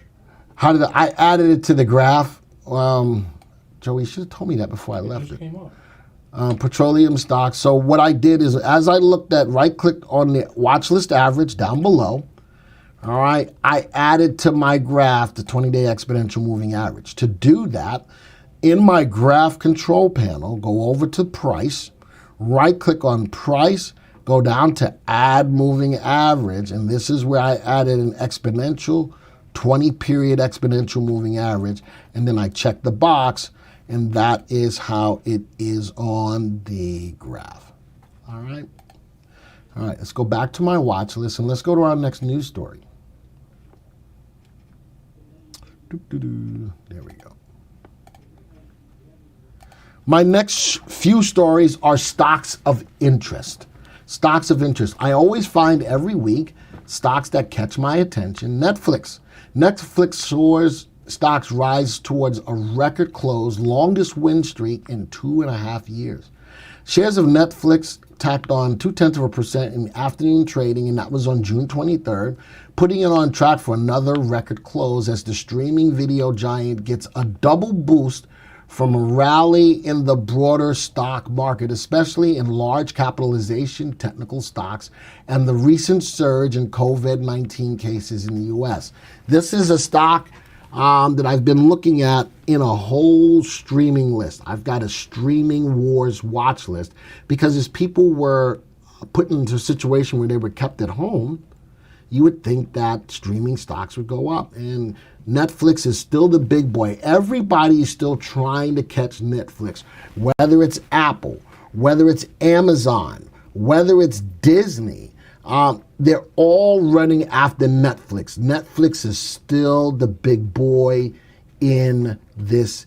I added it to the graph. Joey, you should have told me that before I left Just came up. Petroleum stocks. So what I did is, as I looked at, right-clicked on the watch list average down below, all right, I added to my graph the 20-day exponential moving average. To do that, in my graph control panel, go over to price, right-click on price, go down to add moving average, and this is where I added an exponential 20-period exponential moving average, and then I check the box, and that is how it is on the graph. All right? All right, let's go back to my watch list, and let's go to our next news story. There we go. My next few stories are stocks of interest. Stocks of interest. I always find every week stocks that catch my attention. Netflix. Netflix soars, stocks rise towards a record close, longest win streak in 2.5 years. Shares of Netflix tacked on 0.2% in afternoon trading, and that was on June 23rd, putting it on track for another record close as the streaming video giant gets a double boost from a rally in the broader stock market, especially in large capitalization technical stocks, and the recent surge in COVID-19 cases in the U.S. This is a stock that I've been looking at in a whole streaming list. I've got a streaming wars watch list because as people were put into a situation where they were kept at home, you would think that streaming stocks would go up. And Netflix is still the big boy. Everybody is still trying to catch Netflix, whether it's Apple, whether it's Amazon, whether it's Disney. They're all running after Netflix. Netflix is still the big boy in this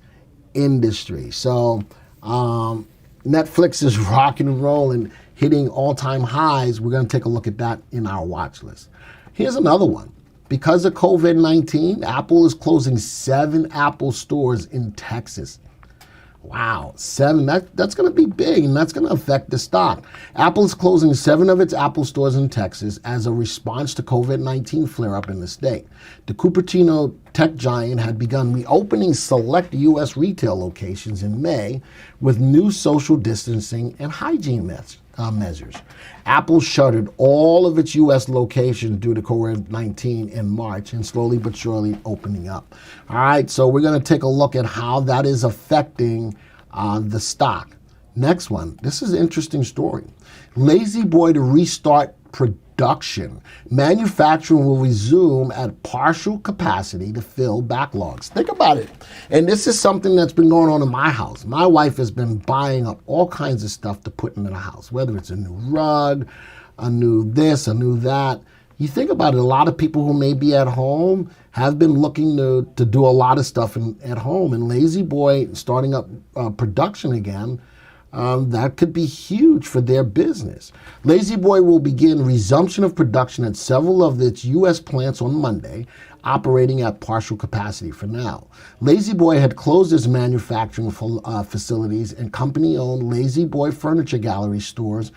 industry. So Netflix is rocking and rolling, hitting all-time highs. We're going to take a look at that in our watch list. Here's another one. Because of COVID-19, Apple is closing 7 Apple stores in Texas. Wow, 7, that's going to be big, and that's going to affect the stock. Apple is closing 7 of its Apple stores in Texas as a response to COVID-19 flare-up in the state. The Cupertino tech giant had begun reopening select U.S. retail locations in May with new social distancing and hygiene measures. Apple shuttered all of its U.S. locations due to COVID-19 in March and slowly but surely opening up. All right, so we're going to take a look at how that is affecting the stock. Next one, this is an interesting story. Lazy Boy to restart production. Manufacturing will resume at partial capacity to fill backlogs. Think about it. And this is something that's been going on in my house. My wife has been buying up all kinds of stuff to put in the house, whether it's a new rug, a new this, a new that. You think about it, a lot of people who may be at home have been looking to do a lot of stuff at home. And Lazy Boy starting up production again, that could be huge for their business. Lazy Boy will begin resumption of production at several of its U.S. plants on Monday, operating at partial capacity for now. Lazy Boy had closed its manufacturing facilities and company-owned Lazy Boy Furniture Gallery stores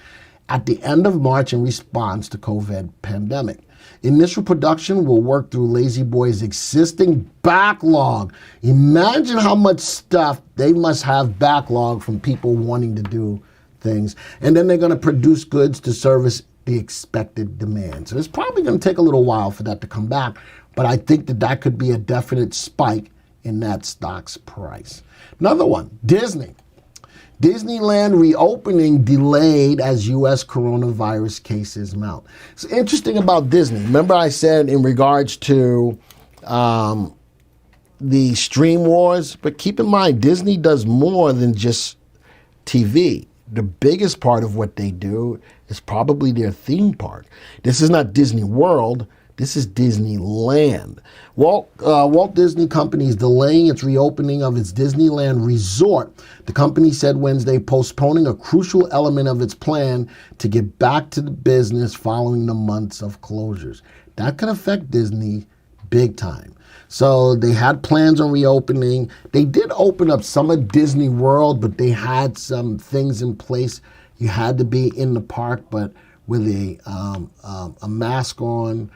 at the end of March in response to COVID pandemic. Initial production will work through Lazy Boy's existing backlog. Imagine how much stuff they must have backlog from people wanting to do things. And then they're going to produce goods to service the expected demand. So it's probably going to take a little while for that to come back, but I think that could be a definite spike in that stock's price. Another one, Disney. Disneyland reopening delayed as U.S. coronavirus cases mount. It's interesting about Disney. Remember I said in regards to the stream wars, but keep in mind Disney does more than just TV. The biggest part of what they do is probably their theme park. This is not Disney World. This is Disneyland. Walt Disney Company is delaying its reopening of its Disneyland Resort. The company said Wednesday, postponing a crucial element of its plan to get back to the business following the months of closures. That can affect Disney big time. So they had plans on reopening. They did open up some of Disney World, but they had some things in place. You had to be in the park, but with a mask on.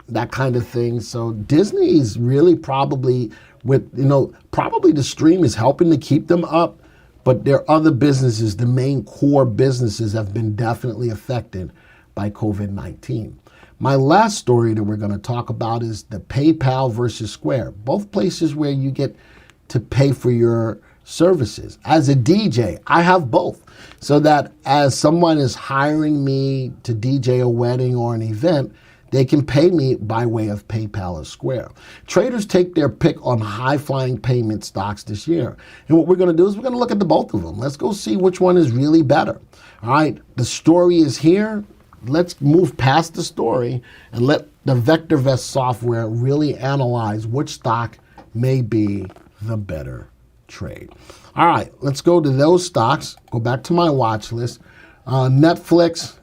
That kind of thing. So Disney is really probably probably the stream is helping to keep them up, but their other businesses, the main core businesses, have been definitely affected by COVID-19. My last story that we're going to talk about is the PayPal versus Square, both places where you get to pay for your services. As a DJ, I have both, so that as someone is hiring me to DJ a wedding or an event, they can pay me by way of PayPal or Square. Traders take their pick on high-flying payment stocks this year. And what we're going to do is we're going to look at the both of them. Let's go see which one is really better. All right, the story is here. Let's move past the story and let the VectorVest software really analyze which stock may be the better trade. All right, let's go to those stocks. Go back to my watch list. Netflix,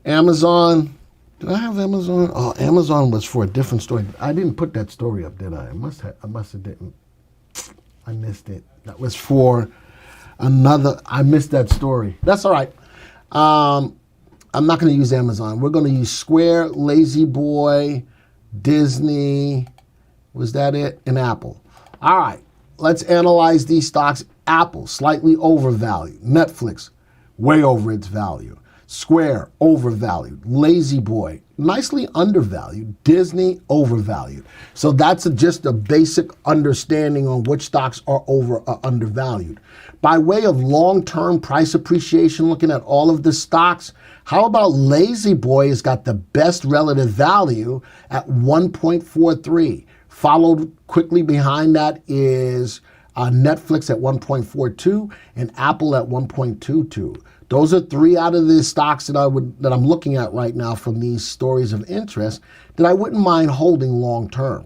Amazon. Did I have Amazon? Oh, Amazon was for a different story. I didn't put that story up, did I? I must have didn't. I missed it. That was for another. I missed that story. That's all right. I'm not going to use Amazon. We're going to use Square, Lazy Boy, Disney. Was that it? And Apple. All right. Let's analyze these stocks. Apple, slightly overvalued. Netflix, way over its value. Square, overvalued. Lazy Boy, nicely undervalued. Disney, overvalued. So that's just a basic understanding on which stocks are over or undervalued. By way of long-term price appreciation, looking at all of the stocks, how about Lazy Boy has got the best relative value at 1.43. Followed quickly behind that is Netflix at 1.42 and Apple at 1.22. Those are 3 out of the stocks that I'm looking at right now from these stories of interest that I wouldn't mind holding long term.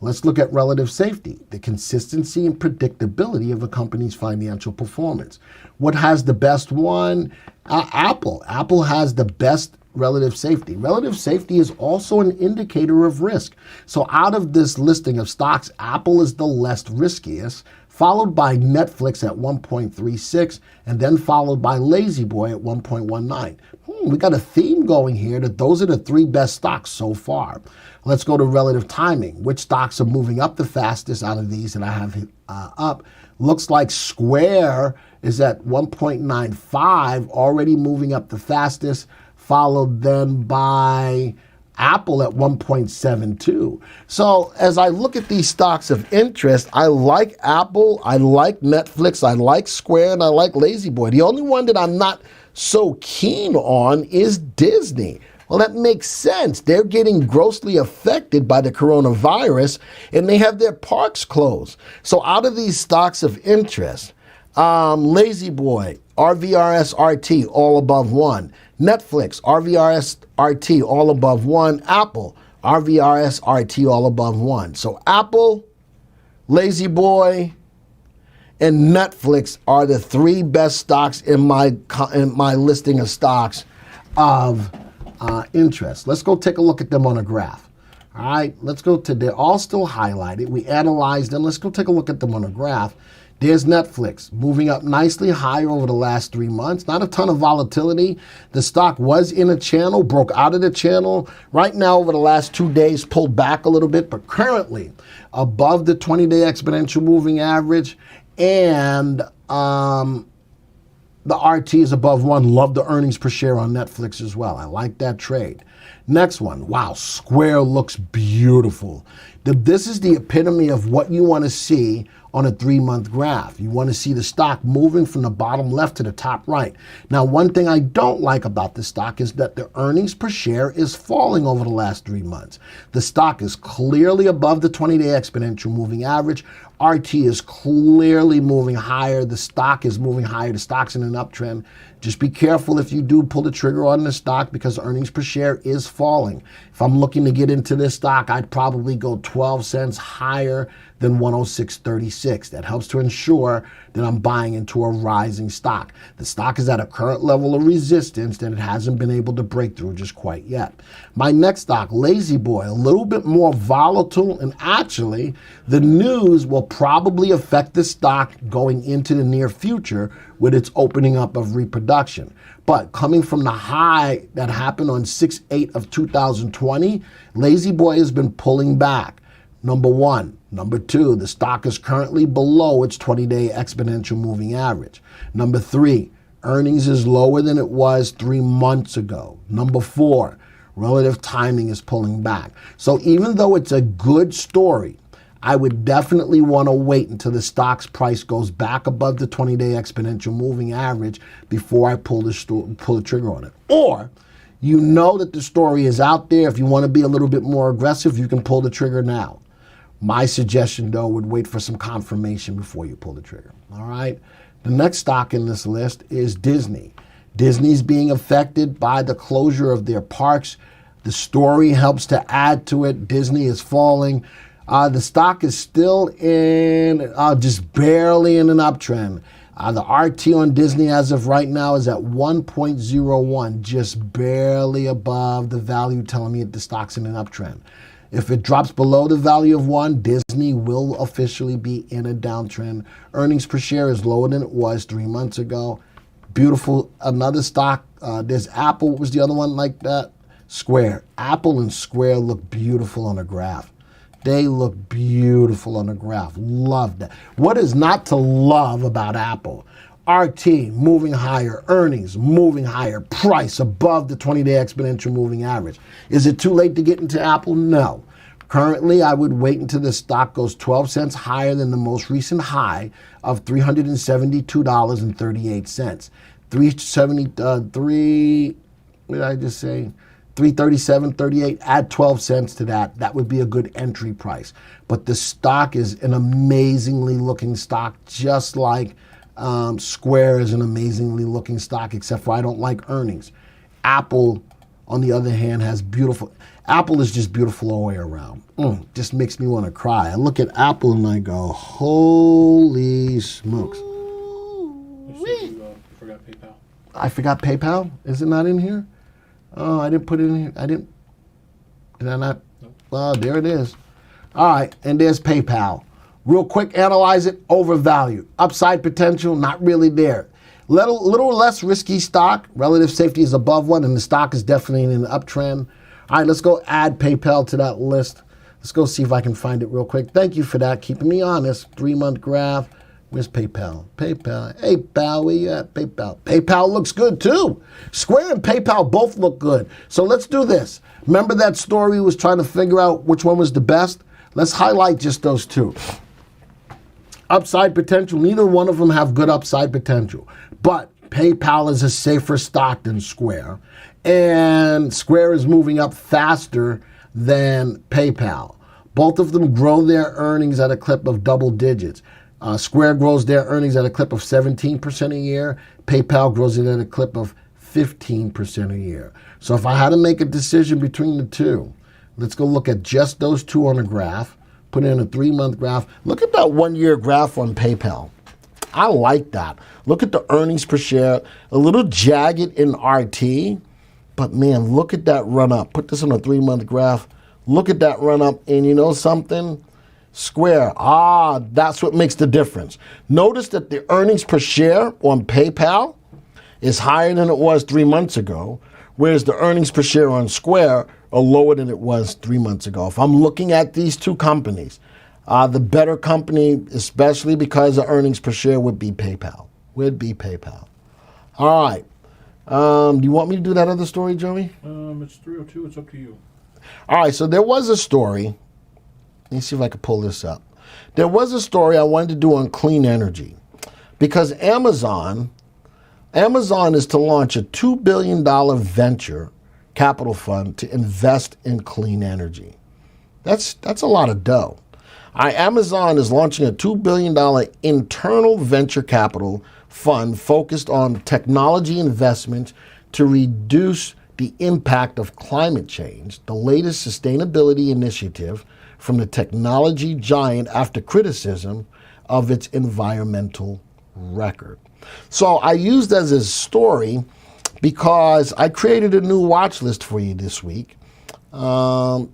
Let's look at relative safety, the consistency and predictability of a company's financial performance. What has the best one? Apple. Apple has the best relative safety. Relative safety is also an indicator of risk. So out of this listing of stocks, Apple is the least riskiest, followed by Netflix at 1.36, and then followed by Lazy Boy at 1.19. We got a theme going here that those are the three best stocks so far. Let's go to relative timing. Which stocks are moving up the fastest out of these that I have up? Looks like Square is at 1.95, already moving up the fastest, followed then by Apple at 1.72. So as I look at these stocks of interest, I like Apple, I like Netflix, I like Square, and I like Lazy Boy. The only one that I'm not so keen on is Disney. Well, that makes sense. They're getting grossly affected by the coronavirus, and they have their parks closed. So out of these stocks of interest, Lazy Boy, RVRSRT, all above 1. Netflix, RVRSRT, all above 1. Apple, RVRSRT, all above 1. So Apple, Lazy Boy, and Netflix are the three best stocks in my listing of stocks of interest. Let's go take a look at them on a graph. All right, let's go to, they're all still highlighted. We analyzed them. Let's go take a look at them on a graph. There's Netflix moving up nicely higher over the last 3 months. Not a ton of volatility. The stock was in a channel, broke out of the channel. Right now, over the last 2 days, pulled back a little bit, but currently above the 20-day exponential moving average, and the RT is above 1. Love the earnings per share on Netflix as well. I like that trade. Next one. Wow, Square looks beautiful. This is the epitome of what you want to see on a 3-month graph. You want to see the stock moving from the bottom left to the top right. Now, one thing I don't like about this stock is that the earnings per share is falling over the last 3 months. The stock is clearly above the 20-day exponential moving average. RT is clearly moving higher. The stock is moving higher. The stock's in an uptrend. Just be careful if you do pull the trigger on the stock because earnings per share is falling. If I'm looking to get into this stock, I'd probably go 12 cents higher than 106.36. That helps to ensure that I'm buying into a rising stock. The stock is at a current level of resistance that it hasn't been able to break through just quite yet. My next stock, Lazy Boy, a little bit more volatile, and actually the news will probably affect the stock going into the near future with its opening up of reproduction. But coming from the high that happened on 6/8 of 2020, Lazy Boy has been pulling back. Number one. Number two, the stock is currently below its 20-day exponential moving average. Number three, earnings is lower than it was 3 months ago. Number four, relative timing is pulling back. So even though it's a good story, I would definitely want to wait until the stock's price goes back above the 20-day exponential moving average before I pull the trigger on it. Or you know that the story is out there. If you want to be a little bit more aggressive, you can pull the trigger now. My suggestion, though, would wait for some confirmation before you pull the trigger. All right. The next stock in this list is Disney. Disney's being affected by the closure of their parks. The story helps to add to it. Disney is falling. The stock is still in, just barely in an uptrend. The RT on Disney as of right now is at 1.01, just barely above the value telling me that the stock's in an uptrend. If it drops below the value of 1, Disney will officially be in a downtrend. Earnings per share is lower than it was 3 months ago. Beautiful. Another stock, there's Apple. What was the other one like that? Square. Apple and Square look beautiful on a graph. They look beautiful on a graph. Love that. What is not to love about Apple? RT moving higher, earnings moving higher, price above the 20-day exponential moving average. Is it too late to get into Apple? No. Currently, I would wait until the stock goes 12 cents higher than the most recent high of $372.38. 373, what did I just say? 337.38, add 12 cents to that. That would be a good entry price. But the stock is an amazingly looking stock, just like Square is an amazingly looking stock, except for I don't like earnings. Apple on the other hand, has beautiful. Apple is just beautiful all the way around. Just makes me want to cry. I look at Apple and I go, holy smokes. You forgot PayPal. I forgot PayPal. Is it not in here? Oh, I didn't put it in here. Did I not? Nope. Well, there it is. All right, and there's PayPal. Real quick, analyze it, overvalued. Upside potential, not really there. Little less risky stock. Relative safety is above 1, and the stock is definitely in an uptrend. All right, let's go add PayPal to that list. Let's go see if I can find it real quick. Thank you for that, keeping me honest. 3-month graph. Where's PayPal? PayPal. Hey, pal, where you at? PayPal. PayPal looks good, too. Square and PayPal both look good. So let's do this. Remember that story we was trying to figure out which one was the best? Let's highlight just those two. Upside potential, neither one of them have good upside potential. But PayPal is a safer stock than Square. And Square is moving up faster than PayPal. Both of them grow their earnings at a clip of double digits. Square grows their earnings at a clip of 17% a year. PayPal grows it at a clip of 15% a year. So if I had to make a decision between the two, let's go look at just those two on a graph. Put in a 3-month graph. Look at that 1-year graph on PayPal. I like that. Look at the earnings per share. A little jagged in RT, but man, look at that run up. Put this on a 3-month graph. Look at that run up, and you know something? Square. That's what makes the difference. Notice that the earnings per share on PayPal is higher than it was 3 months ago, whereas the earnings per share on Square are lower than it was 3 months ago. If I'm looking at these two companies, the better company, especially because the earnings per share, would be PayPal. All right. Do you want me to do that other story, Joey? It's 3:02. It's up to you. All right. So there was a story. Let me see if I can pull this up. There was a story I wanted to do on clean energy because Amazon is to launch a $2 billion venture capital fund to invest in clean energy. That's a lot of dough. Amazon is launching a $2 billion internal venture capital fund focused on technology investments to reduce the impact of climate change, the latest sustainability initiative from the technology giant after criticism of its environmental record. So I used as a story because I created a new watch list for you this week,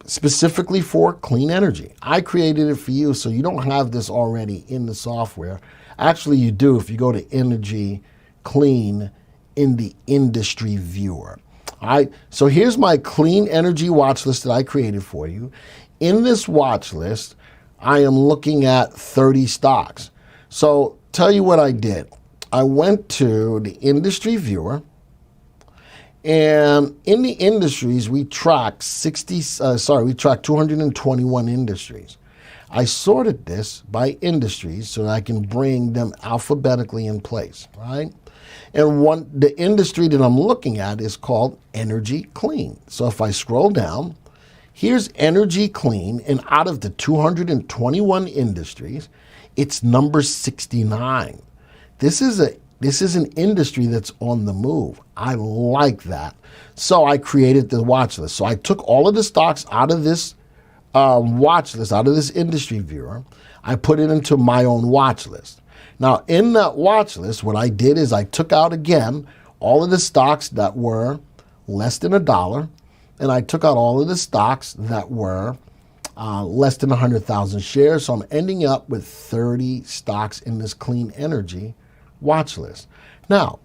specifically for clean energy. I created it for you so you don't have this already in the software. Actually, you do if you go to Energy Clean in the Industry Viewer. All right, so here's my clean energy watch list that I created for you. In this watch list, I am looking at 30 stocks. So tell you what I did. I went to the Industry Viewer, and in the industries, we track 221 industries. I sorted this by industries so that I can bring them alphabetically in place, right? And the industry that I'm looking at is called Energy Clean. So if I scroll down, here's Energy Clean, and out of the 221 industries, it's number 69. This is an industry that's on the move. I like that. So I created the watch list. So I took all of the stocks out of this watch list, out of this industry viewer. I put it into my own watch list. Now, in that watch list, what I did is I took out, again, all of the stocks that were less than $1, and I took out all of the stocks that were less than 100,000 shares. So I'm ending up with 30 stocks in this clean energy watch list. Now,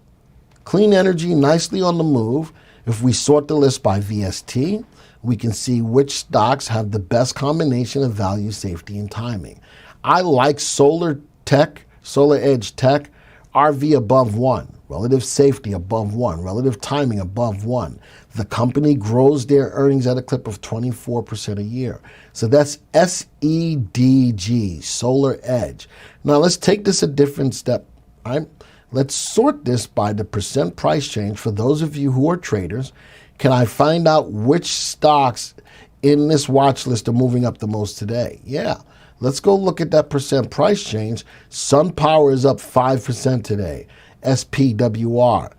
clean energy, nicely on the move. If we sort the list by VST, we can see which stocks have the best combination of value, safety, and timing. I like Solar Edge Tech, RV above 1, relative safety above 1, relative timing above 1. The company grows their earnings at a clip of 24% a year. So that's SEDG, Solar Edge. Now let's take this a different step. Right? Let's sort this by the percent price change. For those of you who are traders, can I find out which stocks in this watch list are moving up the most today? Yeah. Let's go look at that percent price change. SunPower is up 5% today. SPWR.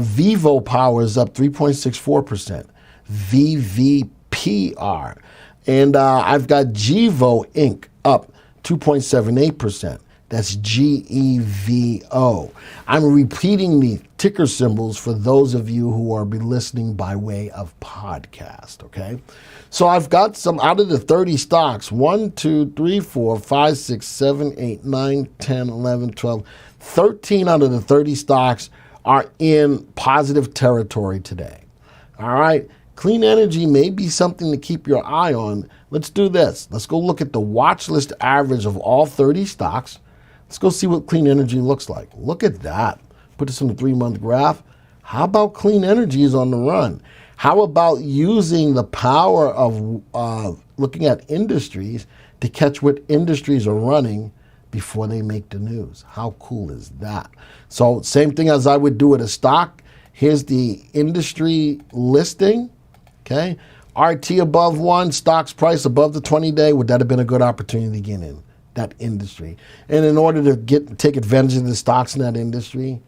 Vivo Power is up 3.64%. VVPR. And I've got GEVO Inc. up 2.78%. That's GEVO. I'm repeating the ticker symbols for those of you who are listening by way of podcast, okay? So I've got some out of the 30 stocks, 1, 2, 3, 4, 5, 6, 7, 8, 9, 10, 11, 12, 13 out of the 30 stocks are in positive territory today. All right? Clean energy may be something to keep your eye on. Let's do this. Let's go look at the watch list average of all 30 stocks. Let's go see what clean energy looks like. Look at that. Put this in the 3-month graph. How about clean energy is on the run? How about using the power of looking at industries to catch what industries are running before they make the news? How cool is that? So same thing as I would do with a stock. Here's the industry listing. Okay. RT above 1, stocks price above the 20-day. Would that have been a good opportunity to get in that industry? And in order to take advantage of the stocks in that industry,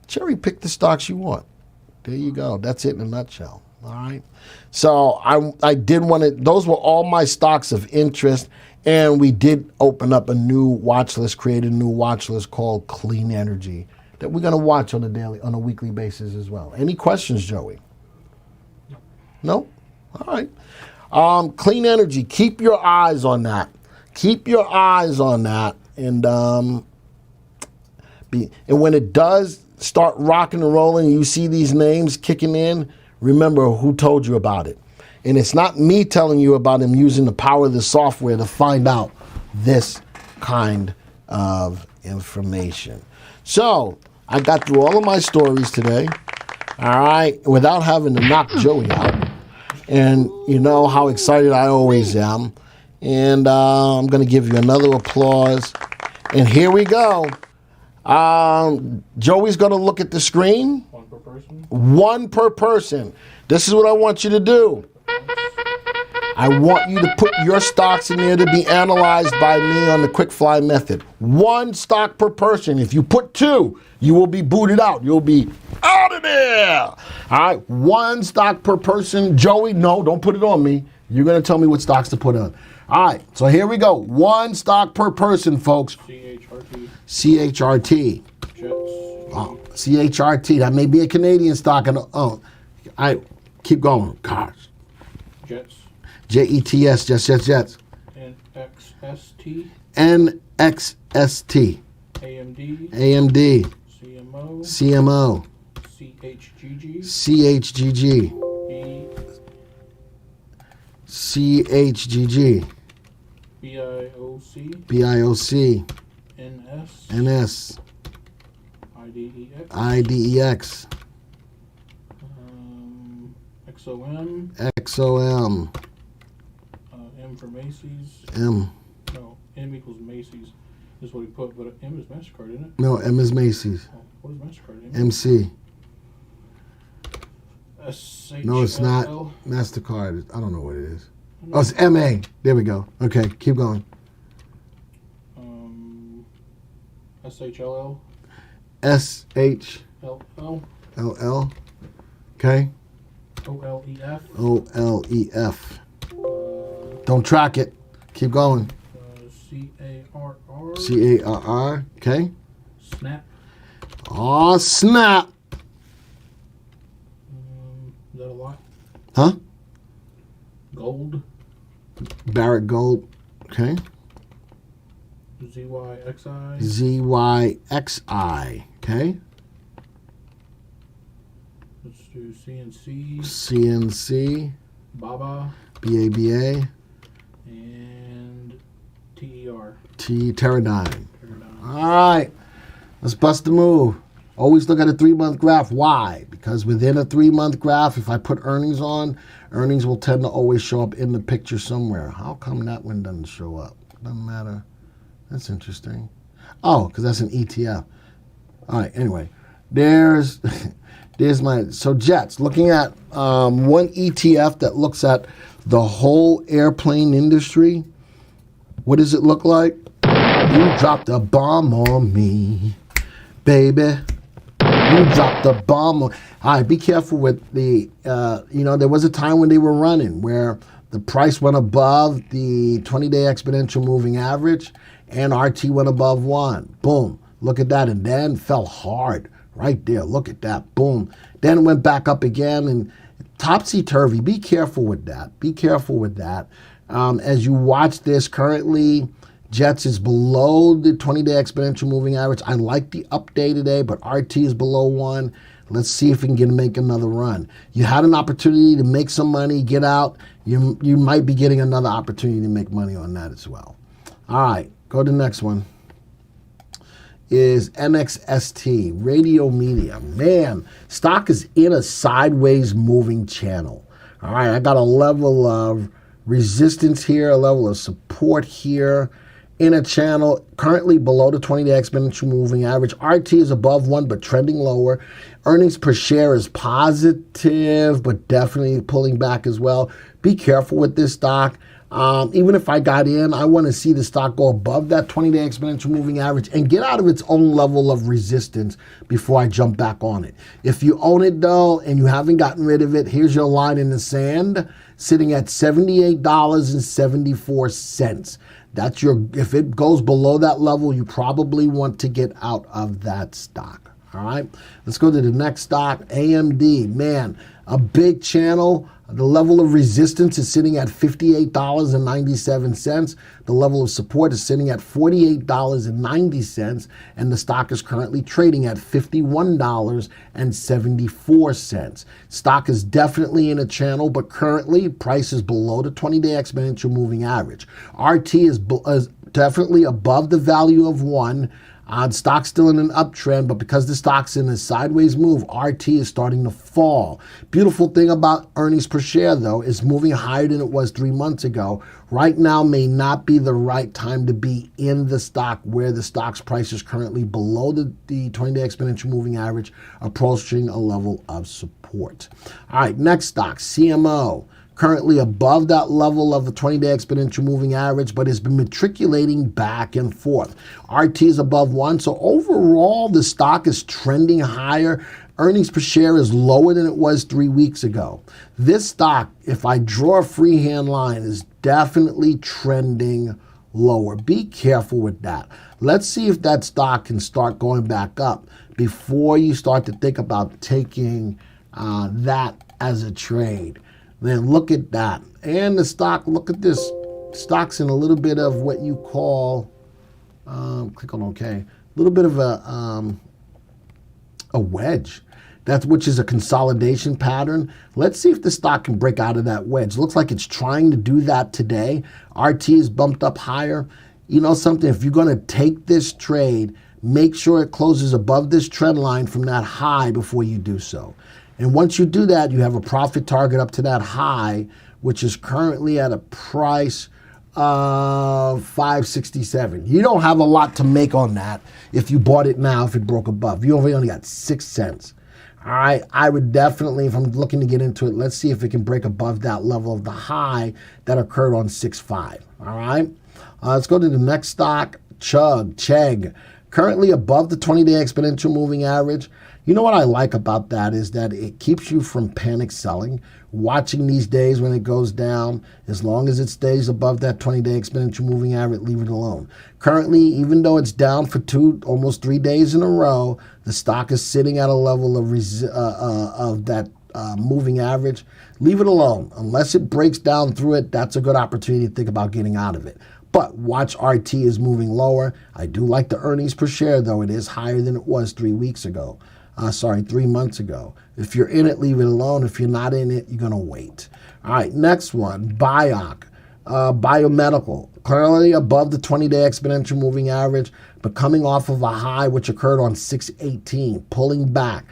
cherry pick the stocks you want. There you go. That's it in a nutshell. All right. So I did want to, those were all my stocks of interest. And we did open up a new watch list, create a new watch list called Clean Energy that we're going to watch on a weekly basis as well. Any questions, Joey? No? All right. Clean Energy, keep your eyes on that. Keep your eyes on that. And when it does start rocking and rolling, you see these names kicking in, remember who told you about it. And it's not me telling you about him using the power of the software to find out this kind of information. So I got through all of my stories today, all right, without having to knock Joey out. And you know how excited I always am. And I'm going to give you another applause. And here we go. Joey's going to look at the screen. One per person? One per person. This is what I want you to do. I want you to put your stocks in there to be analyzed by me on the quick fly method. 1 stock per person. If you put 2, you will be booted out. You'll be out of there. All right, 1 stock per person. Joey, no, don't put it on me. You're going to tell me what stocks to put on. All right, so here we go. 1 stock per person, folks. CHRT. CHRT. Jets. Oh, CHRT. That may be a Canadian stock. All right, keep going. Gosh. Jets. JETS, Jets. NXST. NXST. AMD. CMO. CHGG. CHGG. BIOC. NS. IDEX. XOM. M for Macy's. M. No, M equals Macy's is what he put, but M is MasterCard, isn't it? No, M is Macy's. Oh, what is MasterCard? MC. SHLL. No, it's not. MasterCard. I don't know what it is. Oh, it's MA. There we go. Okay, keep going. SHLL. SHLL. Okay. OLEF. OLEF. Don't track it. Keep going. CARR. CARR. Okay. Snap. Oh, snap. Is that a lot? Huh? Gold. Barrett Gold. Okay. ZYXI. ZYXI. Okay. Let's do CNC. CNC. BABA. BABA. And TER. Teradyne. All right. Let's bust the move. Always look at a 3-month graph. Why? Because within a 3-month graph, if I put earnings on, earnings will tend to always show up in the picture somewhere. How come that one doesn't show up? Doesn't matter. That's interesting. Oh, because that's an ETF. All right, anyway. There's my, so Jets, looking at one ETF that looks at the whole airplane industry. What does it look like? You dropped a bomb on me, baby. you dropped a bomb. All right, be careful with the, there was a time when they were running where the price went above the 20-day exponential moving average and RT went above 1. Boom. Look at that. And then fell hard right there. Look at that. Boom. Then it went back up again and topsy-turvy. Be careful with that. Be careful with that. As you watch this currently, Jets is below the 20-day exponential moving average. I like the up day today, but RT is below 1. Let's see if we can make another run. You had an opportunity to make some money, get out. You might be getting another opportunity to make money on that as well. All right, go to the next one. Is NXST, Radio Media. Man, stock is in a sideways moving channel. All right, I got a level of resistance here, a level of support here in a channel currently below the 20-day exponential moving average. RT is above 1 but trending lower. Earnings per share is positive but definitely pulling back as well. Be careful with this stock. Even if I got in, I want to see the stock go above that 20-day exponential moving average and get out of its own level of resistance before I jump back on it. If you own it, though, and you haven't gotten rid of it, here's your line in the sand, sitting at $78.74. That's if it goes below that level, you probably want to get out of that stock. All right, let's go to the next stock, AMD. Man, a big channel. The level of resistance is sitting at $58.97. The level of support is sitting at $48.90. And the stock is currently trading at $51.74. Stock is definitely in a channel, but currently price is below the 20-day exponential moving average. RT is definitely above the value of 1. Stock's still in an uptrend, but because the stock's in a sideways move, RT is starting to fall. Beautiful thing about earnings per share, though, is moving higher than it was 3 months ago. Right now may not be the right time to be in the stock where the stock's price is currently below the 20-day exponential moving average, approaching a level of support. All right, next stock, CMO. Currently above that level of the 20-day exponential moving average, but has been matriculating back and forth. RT is above 1, so overall the stock is trending higher. Earnings per share is lower than it was 3 weeks ago. This stock, if I draw a freehand line, is definitely trending lower. Be careful with that. Let's see if that stock can start going back up before you start to think about taking that as a trade. Then look at that. And the stock, look at this. Stock's in a little bit of what you call, click on OK, a little bit of a wedge, which is a consolidation pattern. Let's see if the stock can break out of that wedge. Looks like it's trying to do that today. RT is bumped up higher. You know something, if you're going to take this trade, make sure it closes above this trend line from that high before you do so. And once you do that, you have a profit target up to that high, which is currently at a price of $5.67. You don't have a lot to make on that if you bought it now, if it broke above. You only got 6 cents. All right, I would definitely, if I'm looking to get into it, let's see if it can break above that level of the high that occurred on 6.5. All right, let's go to the next stock, Chegg. Currently above the 20-day exponential moving average. You know what I like about that is that it keeps you from panic selling, watching these days when it goes down. As long as it stays above that 20-day exponential moving average, leave it alone. Currently, even though it's down for almost 3 days in a row, the stock is sitting at a level of that moving average. Leave it alone. Unless it breaks down through it, that's a good opportunity to think about getting out of it. But watch RT is moving lower. I do like the earnings per share, though. It is higher than it was 3 weeks ago. 3 months ago. If you're in it, leave it alone. If you're not in it, you're going to wait. All right, next one, Bioc, biomedical, currently above the 20-day exponential moving average, but coming off of a high which occurred on 6/18, pulling back.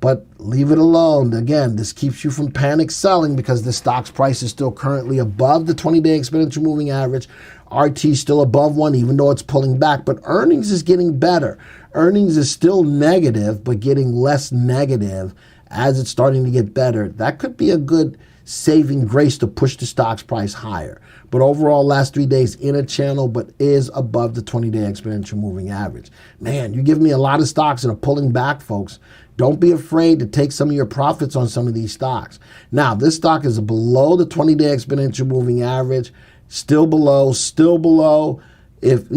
But leave it alone. Again, this keeps you from panic selling because the stock's price is still currently above the 20-day exponential moving average. RT is still above 1, even though it's pulling back. But earnings is getting better. Earnings is still negative, but getting less negative as it's starting to get better. That could be a good saving grace to push the stock's price higher. But overall, last 3 days in a channel, but is above the 20-day exponential moving average. Man, you give me a lot of stocks that are pulling back, folks. Don't be afraid to take some of your profits on some of these stocks. Now, this stock is below the 20-day exponential moving average, still below. If,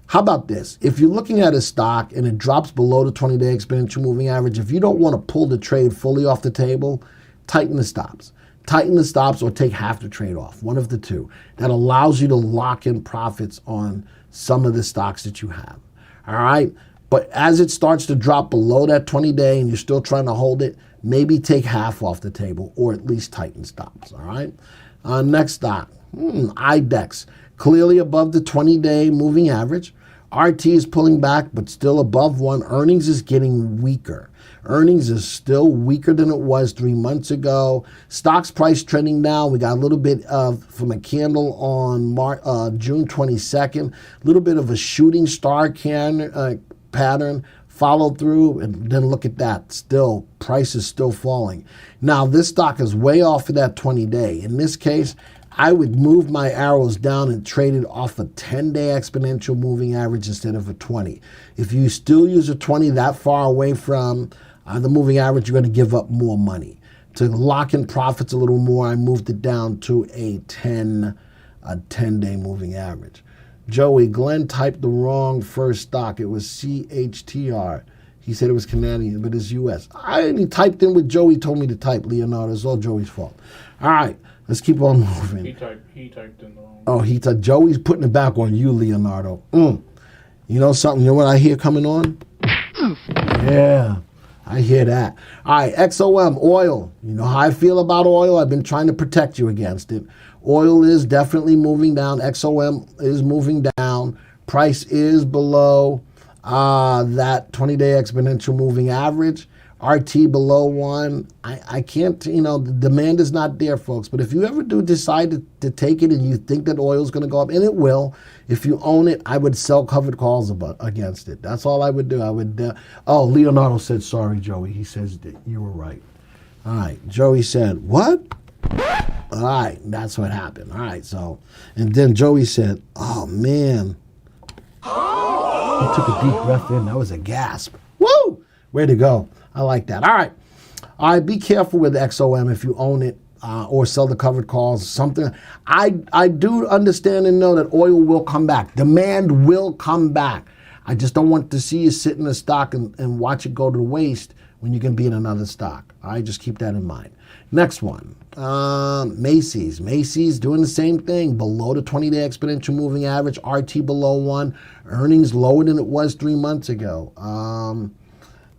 how about this? If you're looking at a stock and it drops below the 20-day exponential moving average, if you don't want to pull the trade fully off the table, tighten the stops. Tighten the stops or take half the trade off, one of the two. That allows you to lock in profits on some of the stocks that you have. All right? But as it starts to drop below that 20-day and you're still trying to hold it, maybe take half off the table or at least tighten stops, all right? Next stock, IDEX, clearly above the 20-day moving average. RT is pulling back, but still above 1. Earnings is getting weaker. Earnings is still weaker than it was 3 months ago. Stocks price trending down. We got a little bit of, from a candle on June 22nd, a little bit of a shooting star pattern, followed through, and then look at that. Still, price is still falling. Now, this stock is way off of that 20-day. In this case, I would move my arrows down and trade it off a 10-day exponential moving average instead of a 20. If you still use a 20 that far away from the moving average, you're going to give up more money. To lock in profits a little more, I moved it down to a 10-day moving average. Joey, Glenn typed the wrong first stock. It was CHTR. He said it was Canadian, but it's U.S. He typed in what Joey told me to type, Leonardo. It's all Joey's fault. All right, let's keep on moving. He typed in the wrong. Oh, Joey's putting it back on you, Leonardo. You know something? You know what I hear coming on? Yeah, I hear that. All right, XOM, oil. You know how I feel about oil? I've been trying to protect you against it. Oil is definitely moving down. XOM is moving down. Price is below that 20-day exponential moving average. RT below 1. I can't, the demand is not there, folks. But if you ever do decide to take it and you think that oil is going to go up, and it will, if you own it, I would sell covered calls against it. That's all I would do. I would. Leonardo said, sorry, Joey. He says that you were right. All right. Joey said, what? All right, that's what happened. All right, so, and then Joey said, oh, man. He took a deep breath in. That was a gasp. Woo! Way to go. I like that. All right, be careful with XOM if you own it or sell the covered calls. Something. I do understand and know that oil will come back. Demand will come back. I just don't want to see you sit in a stock and watch it go to waste when you can be in another stock. All right, just keep that in mind. Next one, Macy's. Macy's doing the same thing, below the 20-day exponential moving average, RT below 1, earnings lower than it was 3 months ago.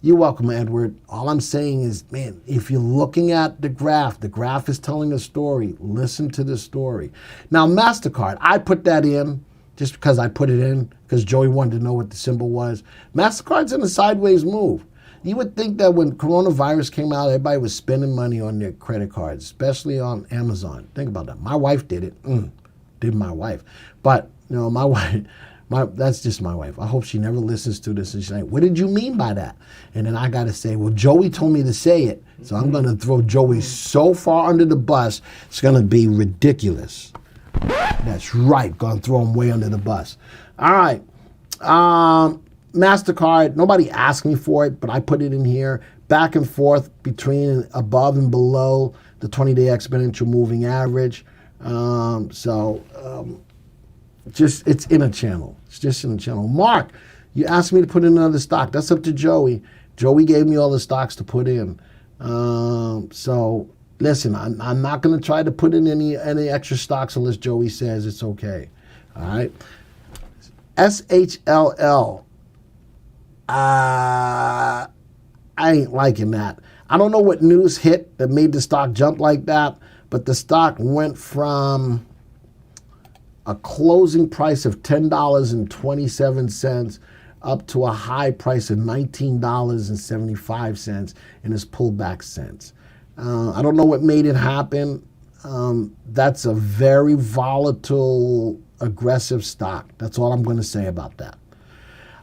You're welcome, Edward. All I'm saying is, man, if you're looking at the graph is telling a story. Listen to the story. Now, MasterCard, I put that in just because I put it in, because Joey wanted to know what the symbol was. MasterCard's in a sideways move. You would think that when coronavirus came out, everybody was spending money on their credit cards, especially on Amazon. Think about that. My wife did it. Did my wife. But, my wife, that's just my wife. I hope she never listens to this and she's like, what did you mean by that? And then I got to say, well, Joey told me to say it. So I'm going to throw Joey so far under the bus, it's going to be ridiculous. That's right. Going to throw him way under the bus. All right. MasterCard, nobody asked me for it, but I put it in here. Back and forth between above and below the 20-day exponential moving average. It's in a channel. It's just in a channel. Mark, you asked me to put in another stock. That's up to Joey. Joey gave me all the stocks to put in. So listen, I'm not going to try to put in any extra stocks unless Joey says it's okay. All right. SHLL. I ain't liking that. I don't know what news hit that made the stock jump like that, but the stock went from a closing price of $10.27 up to a high price of $19.75 and has pulled back since. I don't know what made it happen. That's a very volatile, aggressive stock. That's all I'm going to say about that.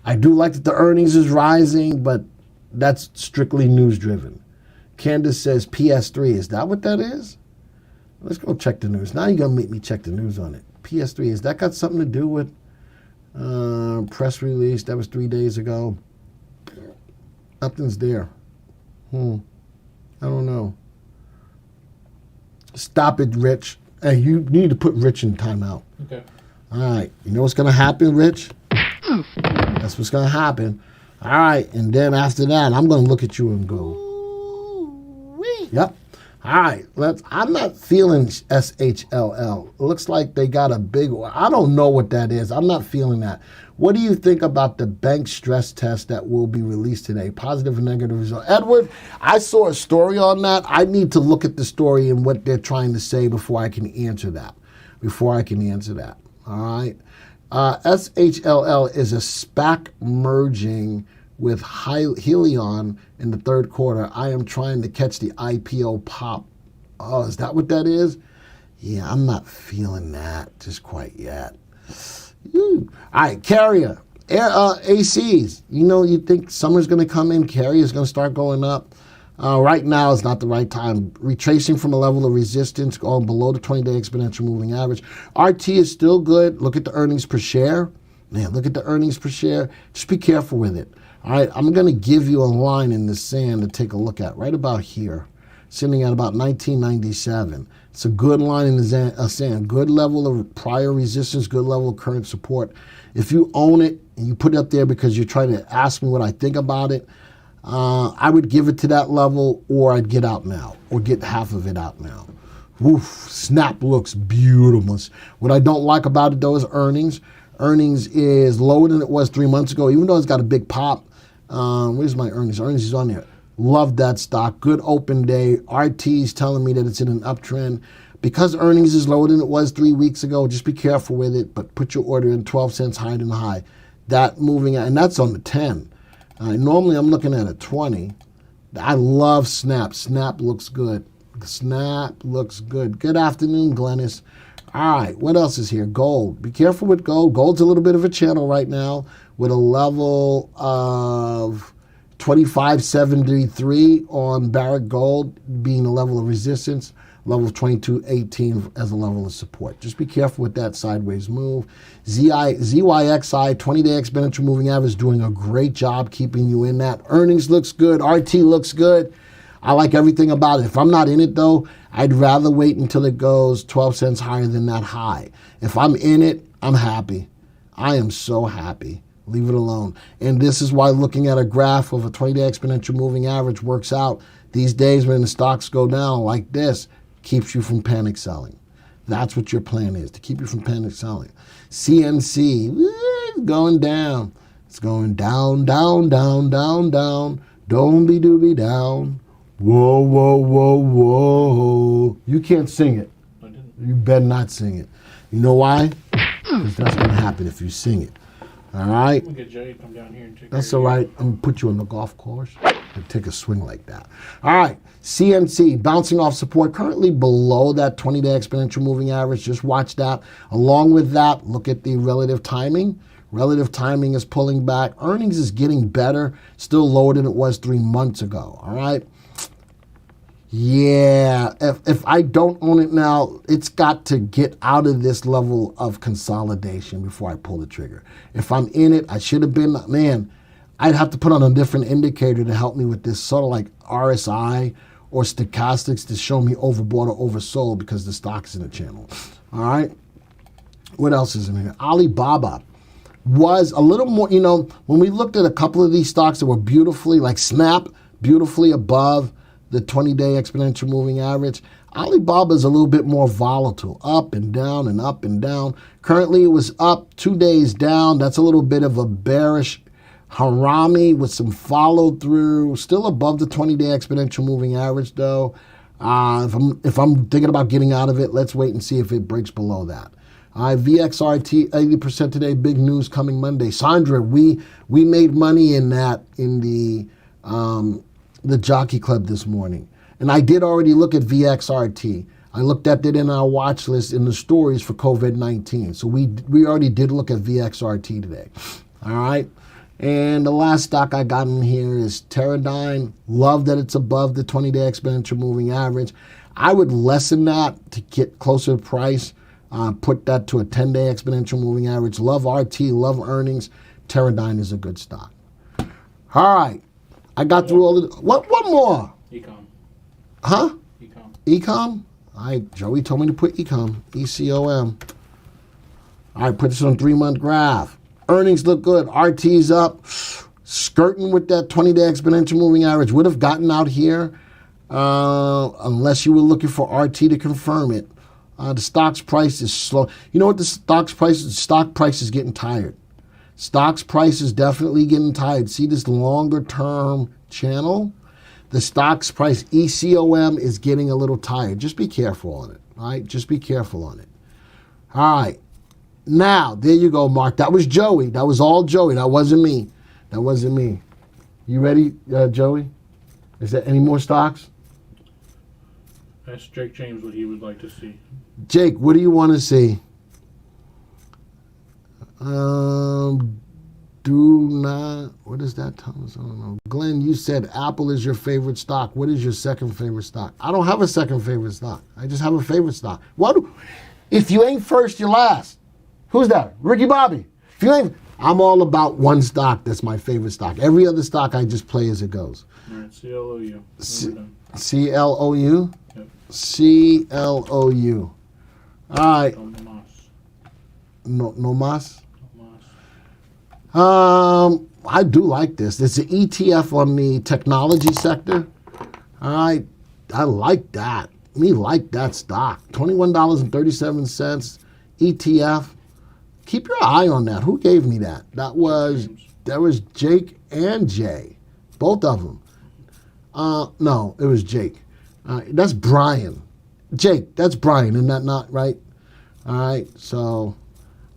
I do like that the earnings is rising, but that's strictly news driven. Candace says PS3. Is that what that is? Let's go check the news. Now you're going to make me check the news on it. PS3, has that got something to do with press release? That was 3 days ago. Nothing's there. I don't know. Stop it, Rich. Hey, you need to put Rich in timeout. Okay. All right. You know what's going to happen, Rich? That's what's going to happen. All right. And then after that, I'm going to look at you and go, ooh-wee. Yep. All right. I'm not feeling SHLL. It looks like they got a big one. I don't know what that is. I'm not feeling that. What do you think about the bank stress test that will be released today? Positive and negative result. Edward, I saw a story on that. I need to look at the story and what they're trying to say before I can answer that. All right. SHLL is a SPAC merging with Helion in the third quarter. I am trying to catch the IPO pop. Oh, is that what that is? Yeah, I'm not feeling that just quite yet. All right, carrier. ACs. You know, you think summer's going to come in, carrier is going to start going up. Right now is not the right time. Retracing from a level of resistance going below the 20-day exponential moving average. RT is still good. Look at the earnings per share. Man, look at the earnings per share. Just be careful with it. All right, I'm going to give you a line in the sand to take a look at right about here, sitting at about 1997. It's a good line in the sand, good level of prior resistance, good level of current support. If you own it and you put it up there because you're trying to ask me what I think about it, I would give it to that level, or I'd get out now, or get half of it out now. Woof, Snap looks beautiful. What I don't like about it, though, is earnings. Earnings is lower than it was 3 months ago, even though it's got a big pop. Where's my earnings? Earnings is on there. Love that stock. Good open day. RT's telling me that it's in an uptrend. Because earnings is lower than it was 3 weeks ago, just be careful with it, but put your order in 12 cents higher than the high. That moving, and that's on the 10. Normally I'm looking at a 20. I love Snap. Snap looks good. Snap looks good. Good afternoon, Glennis. All right, what else is here? Gold. Be careful with gold. Gold's a little bit of a channel right now with a level of 25.73 on Barrick Gold being a level of resistance, level of 22.18 as a level of support. Just be careful with that sideways move. ZYXI, 20-day exponential moving average, doing a great job keeping you in that. Earnings looks good. RT looks good. I like everything about it. If I'm not in it, though, I'd rather wait until it goes 12 cents higher than that high. If I'm in it, I'm happy. I am so happy. Leave it alone. And this is why looking at a graph of a 20-day exponential moving average works out. These days when the stocks go down like this, keeps you from panic selling. That's what your plan is, to keep you from panic selling. CNC, going down. It's going down, down, down, down, down. Don't be doobie down. Whoa, whoa, whoa, whoa. You can't sing it. I didn't. You better not sing it. You know why? Because that's going to happen if you sing it. All right? I'm going to get Jay to come down here and take That's care all of right. I'm going to put you on the golf course and take a swing like that. All right. CNC, bouncing off support, currently below that 20-day exponential moving average. Just watch that. Along with that, look at the relative timing. Relative timing is pulling back. Earnings is getting better. Still lower than it was 3 months ago. All right? Yeah, if I don't own it now, it's got to get out of this level of consolidation before I pull the trigger. If I'm in it, I should have been, man, I'd have to put on a different indicator to help me with this, sort of like RSI or stochastics to show me overbought or oversold because the stock is in the channel. All right, what else is in here? Alibaba was a little more, you know, when we looked at a couple of these stocks that were beautifully, like Snap, beautifully above the 20-day exponential moving average, Alibaba is a little bit more volatile, up and down and up and down. Currently, it was up 2 days down. That's a little bit of a bearish harami with some follow through. Still above the 20-day exponential moving average, though. If I'm thinking about getting out of it, let's wait and see if it breaks below that. VXRT 80% today. Big news coming Monday. Sandra, we made money in that in the Jockey Club this morning. And I did already look at VXRT. I looked at it in our watch list in the stories for COVID-19. So we already did look at VXRT today. All right. And the last stock I got in here is Teradyne. Love that it's above the 20-day exponential moving average. I would lessen that to get closer to price. Put that to a 10-day exponential moving average. Love RT, love earnings. Teradyne is a good stock. All right. I got through all the... What more? Ecom. Huh? Ecom. Ecom? All right, Joey told me to put Ecom. ECOM. All right, put this on 3-month graph. Earnings look good. RT's up. Skirting with that 20-day exponential moving average. Would have gotten out here unless you were looking for RT to confirm it. The stock's price is slow. You know what the stock's price is? Stock price is getting tired. Stock's price is definitely getting tired. See this longer term channel? The stock's price, ECOM, is getting a little tired. Just be careful on it. All right? Just be careful on it. All right. Now, there you go, Mark. That was Joey. That was all Joey. That wasn't me. That wasn't me. You ready, Joey? Is there any more stocks? Ask Jake James what he would like to see. Jake, what do you want to see? Do not. What is that, Thomas? I don't know. Glenn, you said Apple is your favorite stock. What is your second favorite stock? I don't have a second favorite stock. I just have a favorite stock. What? If you ain't first, you're last. Who's that? Ricky Bobby. If you ain't, I'm all about one stock that's my favorite stock. Every other stock I just play as it goes. All right, CLOU. CLOU? Yep. CLOU. All right. No mas? I do like this. It's an ETF on the technology sector. I like that. Me like that stock. $21.37 ETF. Keep your eye on that. Who gave me that? That was Jake and Jay. Both of them. No, it was Jake. That's Brian. Jake, that's Brian. Isn't that not right? All right, so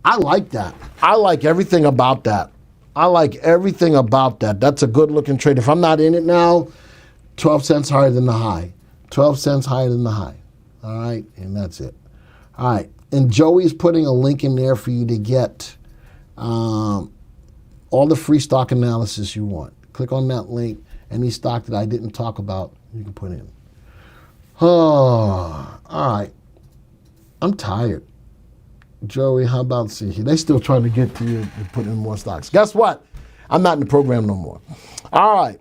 I like that. I like everything about that. I like everything about that. That's a good-looking trade. If I'm not in it now, 12 cents higher than the high. 12 cents higher than the high. All right, and that's it. All right, and Joey's putting a link in there for you to get all the free stock analysis you want. Click on that link. Any stock that I didn't talk about, you can put in. Oh, all right. I'm tired. Joey, how about see? They still trying to get to you to put in more stocks. Guess what? I'm not in the program no more. All right.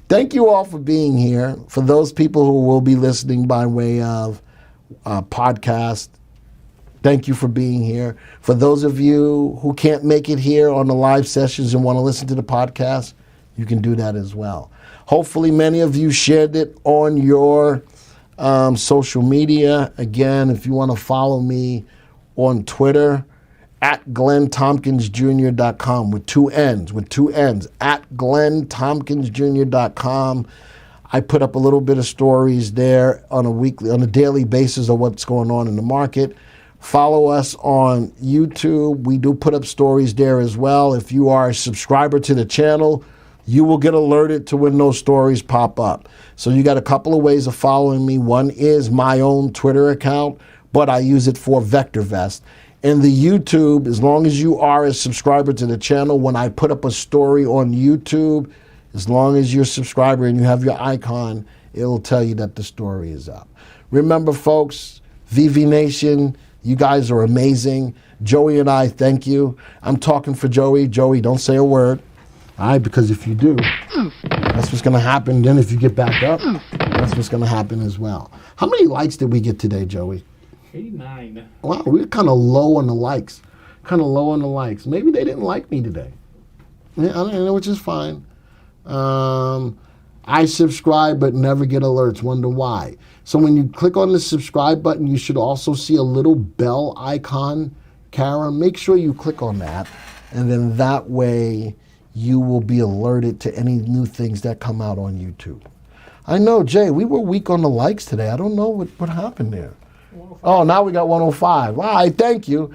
Thank you all for being here. For those people who will be listening by way of podcast, thank you for being here. For those of you who can't make it here on the live sessions and want to listen to the podcast, you can do that as well. Hopefully many of you shared it on your social media. Again, if you want to follow me on Twitter, at GlennTompkinsJr.com with two N's, at GlennTompkinsJr.com. I put up a little bit of stories there on a daily basis of what's going on in the market. Follow us on YouTube. We do put up stories there as well. If you are a subscriber to the channel, you will get alerted to when those stories pop up. So you got a couple of ways of following me. One is my own Twitter account, but I use it for VectorVest. And the YouTube, as long as you are a subscriber to the channel, when I put up a story on YouTube, as long as you're a subscriber and you have your icon, it'll tell you that the story is up. Remember, folks, VV Nation, you guys are amazing. Joey and I thank you. I'm talking for Joey. Joey, don't say a word. All right, because if you do, that's what's going to happen. Then if you get back up, that's what's going to happen as well. How many likes did we get today, Joey? 89. Wow, we were kind of low on the likes. Maybe they didn't like me today. Yeah, I don't know, which is fine. I subscribe but never get alerts. Wonder why. So when you click on the subscribe button, you should also see a little bell icon, Kara. Make sure you click on that. And then that way you will be alerted to any new things that come out on YouTube. I know, Jay, we were weak on the likes today. I don't know what happened there. 105. Oh, now we got 105. All right, thank you.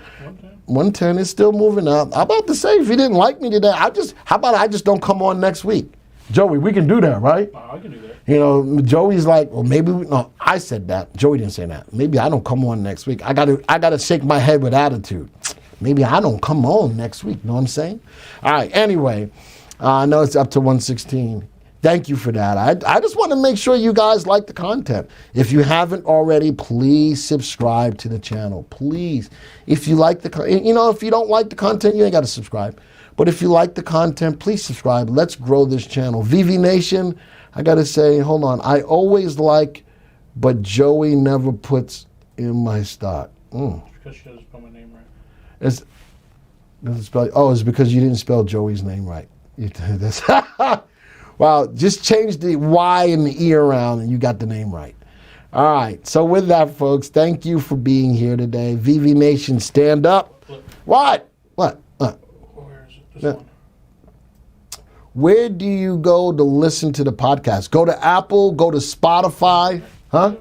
110 is still moving up. I'm about to say, if you didn't like me today, how about I just don't come on next week? Joey, we can do that, right? I can do that. You know, Joey's like, well, maybe, no, I said that. Joey didn't say that. Maybe I don't come on next week. I gotta shake my head with attitude. Maybe I don't come on next week. Know what I'm saying? All right, anyway, I know it's up to 116. Thank you for that. I just want to make sure you guys like the content. If you haven't already, please subscribe to the channel. Please. If you like if you don't like the content, you ain't got to subscribe. But if you like the content, please subscribe. Let's grow this channel. VV Nation, I got to say, hold on. I always like, but Joey never puts in my stock. It's because she doesn't spell my name right. It's because you didn't spell Joey's name right. Wow, just change the Y and the E around and you got the name right. All right, so with that, folks, thank you for being here today. VV Nation, stand up. Look. What? Where is it? This one. Where do you go to listen to the podcast? Go to Apple, go to Spotify, huh?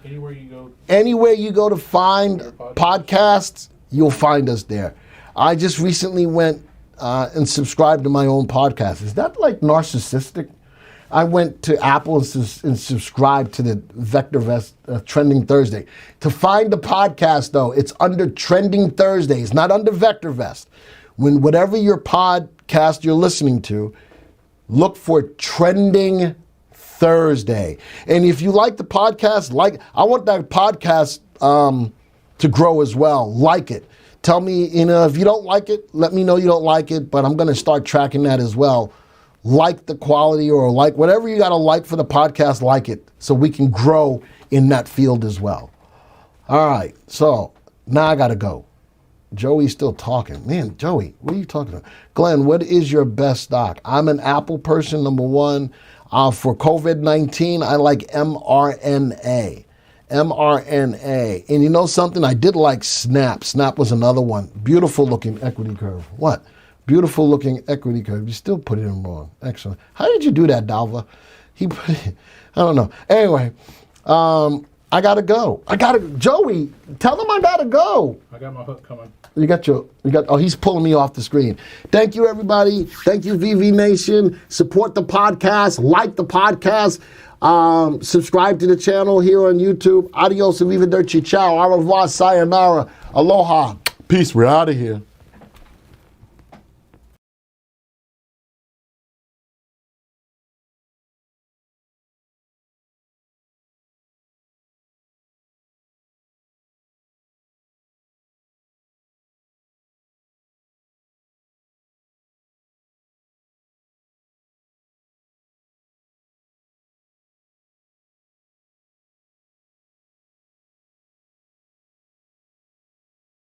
Anywhere you go. Anywhere you go to find podcasts, you'll find us there. I just recently went and subscribed to my own podcast. Is that like narcissistic? I went to Apple and subscribed to the VectorVest Trending Thursday. To find the podcast, though, it's under Trending Thursdays, not under VectorVest. Whatever your podcast you're listening to, look for Trending Thursday. And if you like the podcast, I want that podcast to grow as well. Like it. Tell me, if you don't like it, let me know you don't like it, but I'm going to start tracking that as well. Like the quality or like whatever you got to like for the podcast, like it, so we can grow in that field as well. All right, so now I got to go. Joey's still talking. Man, Joey, what are you talking about? Glenn, what is your best stock? I'm an Apple person, number one. For COVID-19, I like MRNA. MRNA. And you know something? I did like Snap. Snap was another one. Beautiful looking equity curve. What? Beautiful looking equity curve. You still put it in wrong. Excellent. How did you do that, Dalva? I don't know. Anyway, I got to go. Joey, tell them I got to go. I got my hook coming. He's pulling me off the screen. Thank you, everybody. Thank you, VV Nation. Support the podcast. Like the podcast. Subscribe to the channel here on YouTube. Adios, arrivederci, ciao, au revoir, sayonara, aloha. Peace, we're out of here.